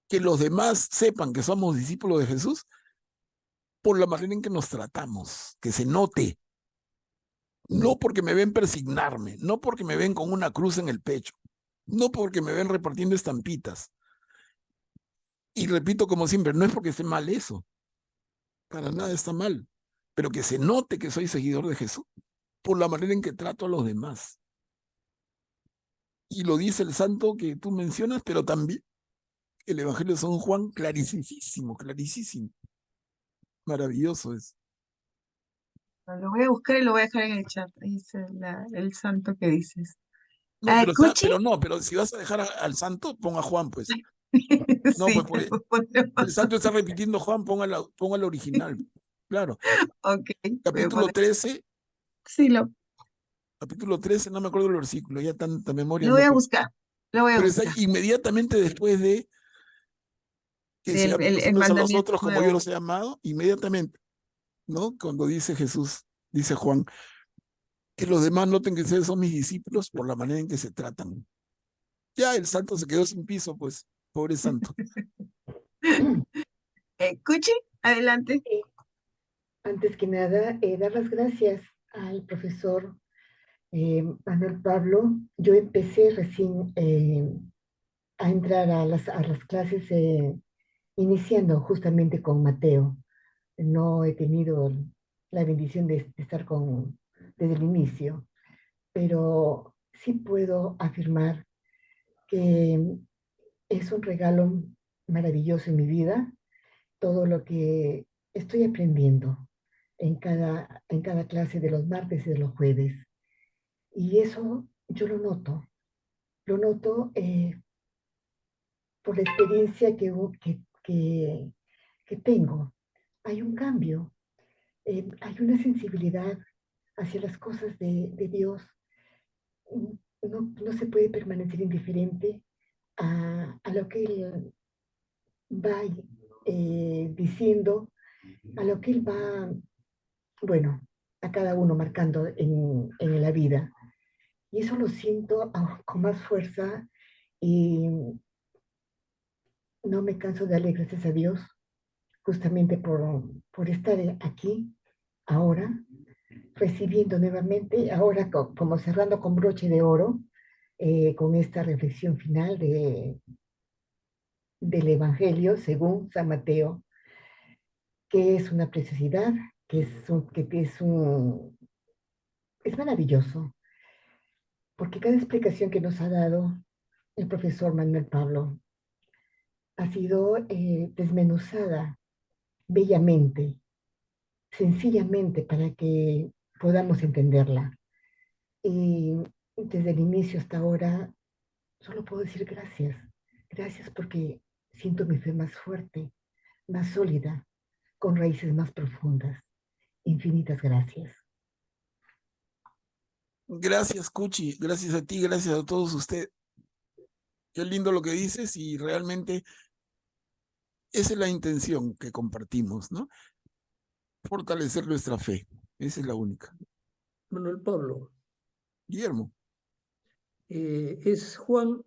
S2: Que los demás sepan que somos discípulos de Jesús por la manera en que nos tratamos, que se note. No porque me ven persignarme, no porque me ven con una cruz en el pecho, no porque me ven repartiendo estampitas. Y repito, como siempre, no es porque esté mal eso, para nada está mal, pero que se note que soy seguidor de Jesús por la manera en que trato a los demás. Y lo dice el santo que tú mencionas, pero también el Evangelio de San Juan, clarísimo, clarísimo. Maravilloso es.
S1: Lo voy a buscar y lo voy a dejar en el chat. Ahí dice el santo que dices.
S2: No, pero,
S1: ¿Cuchi?
S2: pero si vas a dejar al santo, ponga Juan, pues. No,
S1: Sí,
S2: pues el santo está repitiendo Juan, ponga la original. Claro.
S1: Ok.
S2: Capítulo 13,
S1: Sí,
S2: capítulo 13, no me acuerdo el versículo, ya tanta memoria
S1: lo voy
S2: no
S1: a
S2: tengo.
S1: buscar. Lo voy a
S2: Pero está
S1: buscar.
S2: inmediatamente después de que se amen los
S1: El
S2: unos a los
S1: mandamiento
S2: otros como yo
S1: nuevo.
S2: los he amado, inmediatamente, ¿no? Cuando dice Jesús, dice Juan, que los demás noten que ustedes son mis discípulos por la manera en que se tratan. Ya el santo se quedó sin piso, pues, pobre santo.
S1: Cuchi, adelante.
S10: Antes que nada, dar las gracias al profesor Manuel Pablo. Yo empecé recién a entrar a las clases iniciando justamente con Mateo. No he tenido la bendición de estar desde el inicio, pero sí puedo afirmar que es un regalo maravilloso en mi vida, todo lo que estoy aprendiendo en cada clase de los martes y de los jueves. Y eso yo lo noto por la experiencia que tengo. Hay un cambio, hay una sensibilidad hacia las cosas de Dios. No se puede permanecer indiferente a lo que Él va diciendo, a lo que Él va, bueno, a cada uno marcando en la vida. Y eso lo siento con más fuerza y no me canso de darle gracias a Dios justamente por estar aquí, ahora, recibiendo nuevamente, ahora como cerrando con broche de oro, con esta reflexión final del Evangelio según San Mateo, que es una preciosidad, es maravilloso, porque cada explicación que nos ha dado el profesor Manuel Pablo ha sido desmenuzada bellamente, sencillamente, para que podamos entenderla. Y desde el inicio hasta ahora, solo puedo decir gracias. Gracias porque siento mi fe más fuerte, más sólida, con raíces más profundas. Infinitas gracias.
S2: Gracias, Cuchi, gracias a ti, gracias a todos ustedes. Qué lindo lo que dices y realmente esa es la intención que compartimos, ¿no? Fortalecer nuestra fe, esa es la única.
S4: Manuel Pablo,
S2: Guillermo.
S4: es Juan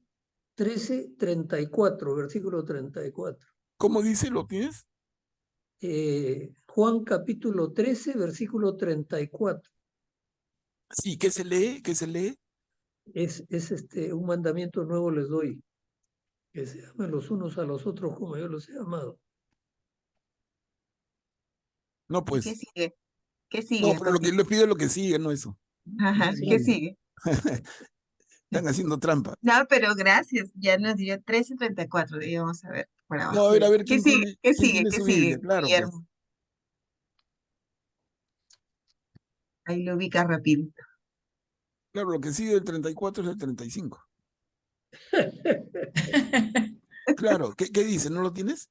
S4: 13:34, versículo 34.
S2: ¿Cómo dice? ¿Lo tienes?
S4: Juan capítulo 13, versículo 34.
S2: Sí, ¿qué se lee? ¿Qué se lee?
S4: Es un mandamiento nuevo les doy, que se amen los unos a los otros como yo los he amado.
S2: No,
S1: ¿Qué
S2: pues.
S1: sigue? ¿Qué
S2: No,
S1: sigue,
S2: pero lo que
S1: papi?
S2: le pido es lo que sigue, no eso.
S1: Ajá,
S4: Sí.
S1: ¿qué sigue?
S2: Están haciendo trampa.
S1: No, pero gracias. Ya nos dio 13:34. Vamos a ver por
S2: No,
S1: abajo.
S2: a ver,
S1: ¿Qué
S2: ¿quién
S1: sigue?
S2: tiene,
S1: ¿Qué
S2: quién
S1: sigue?
S2: tiene
S1: ¿Qué
S2: su Biblia?
S1: sigue,
S2: Claro, pues.
S1: Guillermo? Ahí lo ubica rapidito.
S2: Claro, lo que sigue del 34 es el 35. Claro, ¿qué dice? ¿No lo tienes?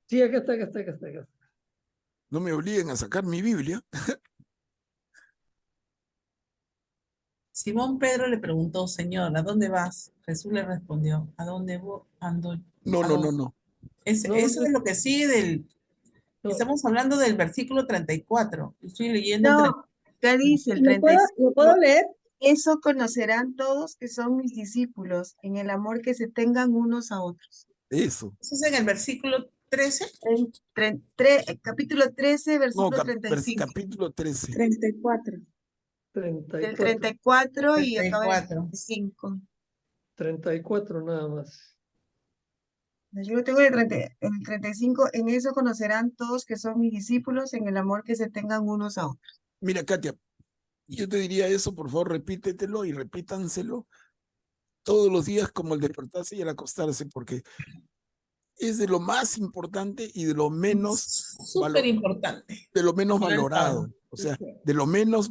S4: Sí, acá está, acá está, acá está, acá está.
S2: No me obliguen a sacar mi Biblia.
S11: Simón Pedro le preguntó, Señor, ¿a dónde vas? Jesús le respondió, ¿a dónde ando?
S2: No,
S11: ¿A
S2: no, no,
S11: dónde?
S2: no.
S4: No,
S11: Eso es lo que sigue del...
S4: no.
S11: Estamos hablando del versículo 34. Estoy leyendo el
S1: No, ¿qué dice el
S10: ¿Lo puedo
S1: 35?
S10: leer?
S1: Eso conocerán todos que son mis discípulos, en el amor que se tengan unos a otros.
S2: Eso.
S11: Eso es en el versículo 13.
S1: Capítulo 13,
S2: No,
S1: versículo 35.
S2: capítulo 13.
S10: 34.
S1: Del
S4: 34.
S1: 34 y acaba el
S11: 34.
S1: 35.
S4: 34 nada más.
S1: Yo lo tengo en el 35. En eso conocerán todos que son mis discípulos, en el amor que se tengan unos a otros.
S2: Mira, Katia, yo te diría eso, por favor, repítetelo y repítanselo todos los días como el despertarse y el acostarse, porque es de lo más importante y de lo menos,
S11: Súper importante.
S2: de lo menos
S11: Manuel
S2: valorado.
S11: Pablo.
S2: O sea, de lo menos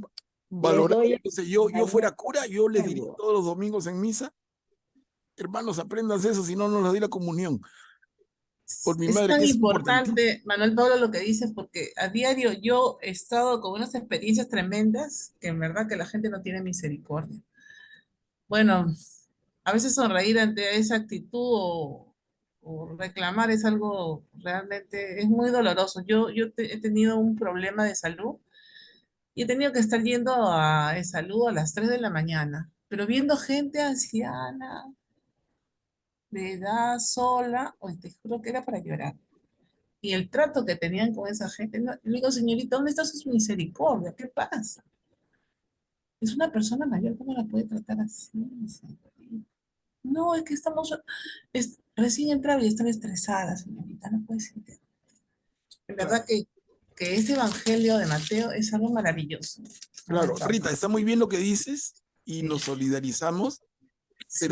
S2: valorado.
S7: doy
S2: Entonces, yo
S7: mañana
S2: fuera cura, yo les diría
S7: algo.
S2: todos los domingos en misa, hermanos, aprendan eso, si no, no les doy la comunión. Por mi
S11: Es
S2: madre,
S11: tan
S2: que es importantísimo.
S11: importante, Manuel Pablo, lo que dices, porque a diario yo he estado con unas experiencias tremendas que en verdad que la gente no tiene misericordia. Bueno, a veces sonreír ante esa actitud o reclamar es algo realmente, es muy doloroso. He tenido un problema de salud y he tenido que estar yendo a salud a las 3 de la mañana, pero viendo gente anciana, de edad sola, hoy te juro que era para llorar. Y el trato que tenían con esa gente, no, le digo, señorita, ¿dónde está su misericordia? ¿Qué pasa? Es una persona mayor, ¿cómo la puede tratar así, señorita? No, es que recién entraba y estaba estresada, señorita, no puede ser. En verdad que ese evangelio de Mateo es algo maravilloso.
S2: Claro, Rita, está muy bien lo que dices y
S11: Sí.
S2: nos solidarizamos,
S11: Sí.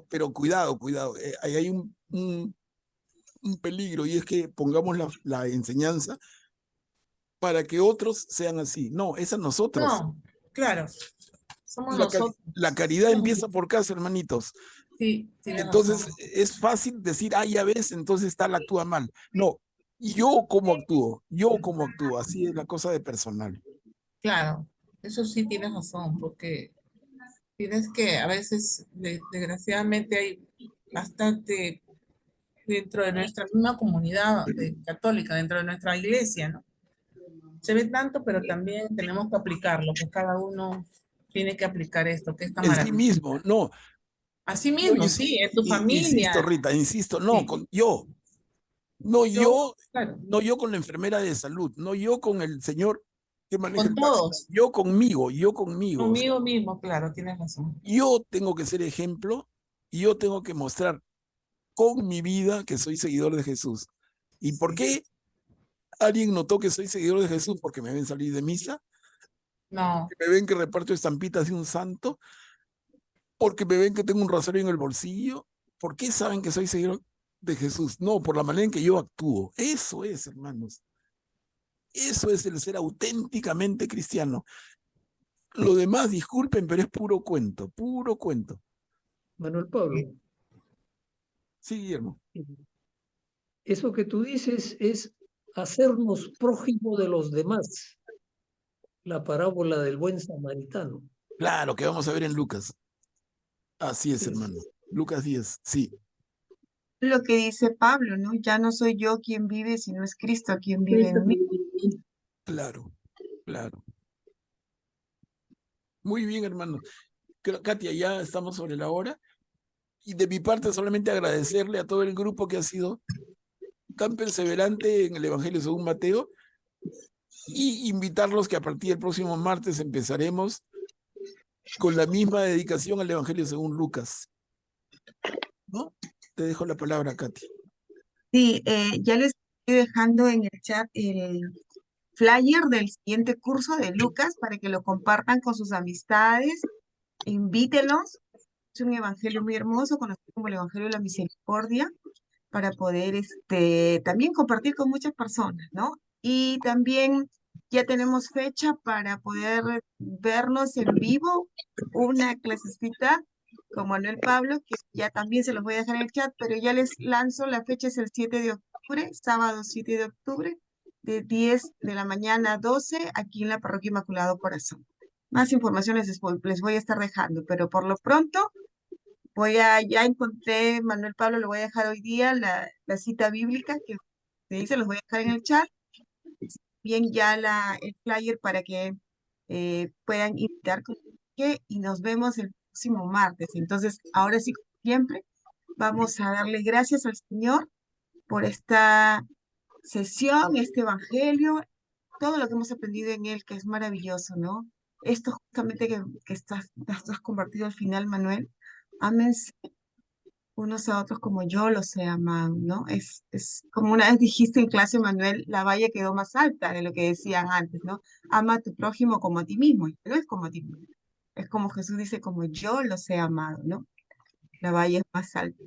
S2: pero cuidado, cuidado. Ahí hay un peligro y es que pongamos la enseñanza para que otros sean así. No, es a nosotros.
S11: No, claro, somos
S2: La,
S11: nosotros.
S2: la caridad empieza por casa, hermanitos.
S11: Sí, tienes
S2: Entonces
S11: razón.
S2: es fácil decir, ah, ya ves, entonces tal actúa mal. No, yo como actúo, así es la cosa de personal.
S11: Claro, eso sí tienes razón, porque tienes que, a veces, desgraciadamente, hay bastante dentro de nuestra misma comunidad católica, dentro de nuestra iglesia, ¿no? Se ve tanto, pero también tenemos que aplicarlo, que cada uno tiene que aplicar esto, que es tan
S2: En sí
S11: maravilloso.
S2: mismo, no.
S11: Así
S2: Yo
S11: mismo, sí, en tu
S2: insisto,
S11: familia.
S2: Rita, insisto, no,
S11: Sí.
S2: yo. No yo,
S11: Claro,
S2: no yo con la enfermera de salud, no yo con el señor que maneja
S11: con
S2: el taxi,
S11: todos,
S2: yo conmigo. O sea,
S11: conmigo mismo, claro, tienes razón.
S2: yo tengo que ser ejemplo y yo tengo que mostrar con mi vida que soy seguidor de Jesús. ¿Y por qué alguien notó que soy seguidor de Jesús? Porque me ven salir de misa,
S11: No,
S2: me ven que reparto estampitas de un santo, porque me ven que tengo un rosario en el bolsillo. ¿Por qué saben que soy seguidor de Jesús? No, por la manera en que yo actúo. Eso es, hermanos. Eso es el ser auténticamente cristiano. Lo demás, disculpen, pero es puro cuento, puro cuento.
S4: Manuel Pablo,
S2: Sí, Guillermo.
S4: eso que tú dices es hacernos prójimo de los demás. La parábola del buen samaritano.
S2: Claro, que vamos a ver en Lucas. Así es,
S4: Sí,
S2: hermano. Lucas 10, sí.
S1: Lo que dice Pablo, ¿no? Ya no soy yo quien vive, sino es Cristo quien vive en mí.
S2: Claro, claro. Muy bien, hermano. Katia, ya estamos sobre la hora. Y de mi parte, solamente agradecerle a todo el grupo que ha sido tan perseverante en el Evangelio según Mateo y invitarlos que a partir del próximo martes empezaremos con la misma dedicación al Evangelio según Lucas. ¿No? Te dejo la palabra, Katia.
S1: Sí, ya les estoy dejando en el chat el flyer del siguiente curso de Lucas para que lo compartan con sus amistades invítelos. Es un evangelio muy hermoso, conocido como el Evangelio de la Misericordia, para poder también compartir con muchas personas, ¿no? Y también ya tenemos fecha para poder vernos en vivo, una clasecita con Manuel Pablo, que ya también se los voy a dejar en el chat, pero ya les lanzo, la fecha es el 7 de octubre, sábado 7 de octubre, de 10 de la mañana a 12, aquí en la Parroquia Inmaculado Corazón. Más información les voy a estar dejando, pero por lo pronto ya encontré, Manuel Pablo, lo voy a dejar hoy día, la cita bíblica que te dice, los voy a dejar en el chat. Bien, ya el flyer para que puedan invitar y nos vemos el próximo martes. Entonces, ahora sí, como siempre, vamos a darle gracias al Señor por esta sesión, este evangelio, todo lo que hemos aprendido en él, que es maravilloso, ¿no? Esto justamente que estás compartido al final, Manuel. Ámense unos a otros como yo los he amado, ¿no? Es como una vez dijiste en clase, Manuel, la valla quedó más alta de lo que decían antes, ¿no? Ama a tu prójimo como a ti mismo, y no es como a ti mismo. Es como Jesús dice, como yo los he amado, ¿no? La valla es más alta.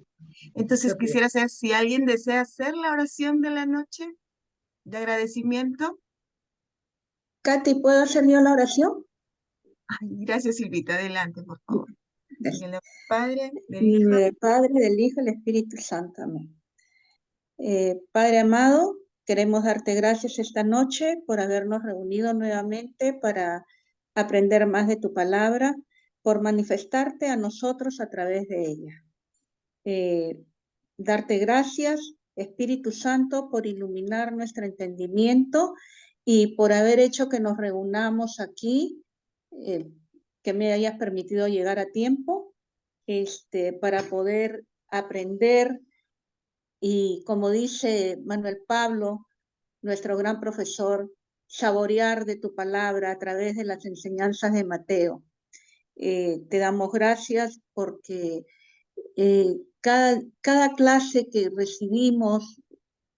S1: Entonces quisiera saber si alguien desea hacer la oración de la noche de agradecimiento.
S12: Katy, ¿puedo hacer yo la oración?
S1: Ay, gracias, Silvita. Adelante, por favor. En el nombre del Padre, del
S12: En el
S1: Hijo.
S12: nombre del Padre, del Hijo y del Espíritu Santo. Amén. Padre amado, queremos darte gracias esta noche por habernos reunido nuevamente para aprender más de tu palabra, por manifestarte a nosotros a través de ella. Darte gracias, Espíritu Santo, por iluminar nuestro entendimiento y por haber hecho que nos reunamos aquí, que me hayas permitido llegar a tiempo, para poder aprender y, como dice Manuel Pablo, nuestro gran profesor, saborear de tu palabra a través de las enseñanzas de Mateo. Te damos gracias porque cada clase que recibimos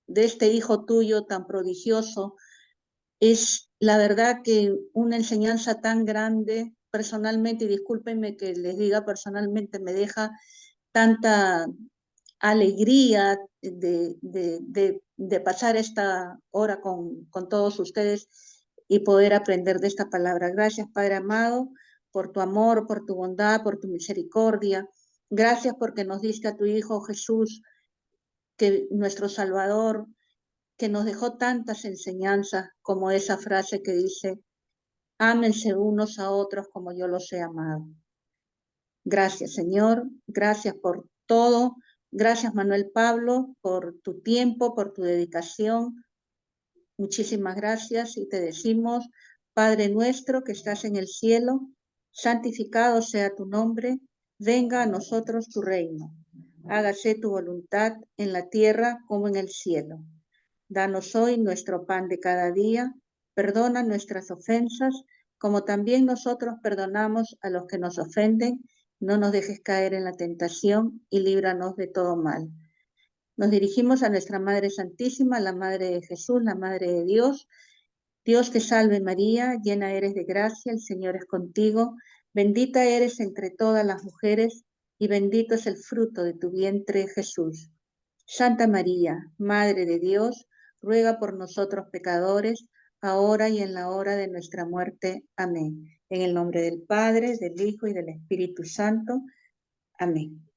S12: de este hijo tuyo tan prodigioso es la verdad que una enseñanza tan grande personalmente, y discúlpenme que les diga personalmente, me deja tanta alegría de pasar esta hora con todos ustedes y poder aprender de esta palabra. Gracias, Padre amado, por tu amor, por tu bondad, por tu misericordia. Gracias porque nos diste a tu Hijo Jesús, que nuestro Salvador, que nos dejó tantas enseñanzas como esa frase que dice, ámense unos a otros como yo los he amado. Gracias, Señor, gracias por todo. Gracias, Manuel Pablo, por tu tiempo, por tu dedicación. Muchísimas gracias y te decimos, Padre nuestro que estás en el cielo, santificado sea tu nombre, venga a nosotros tu reino. Hágase tu voluntad en la tierra como en el cielo. Danos hoy nuestro pan de cada día, perdona nuestras ofensas, como también nosotros perdonamos a los que nos ofenden. No nos dejes caer en la tentación y líbranos de todo mal. Nos dirigimos a nuestra Madre Santísima, la Madre de Jesús, la Madre de Dios. Dios te salve María, llena eres de gracia, el Señor es contigo. Bendita eres entre todas las mujeres y bendito es el fruto de tu vientre, Jesús. Santa María, Madre de Dios, ruega por nosotros pecadores, ahora y en la hora de nuestra muerte. Amén. En el nombre del Padre, del Hijo y del Espíritu Santo. Amén.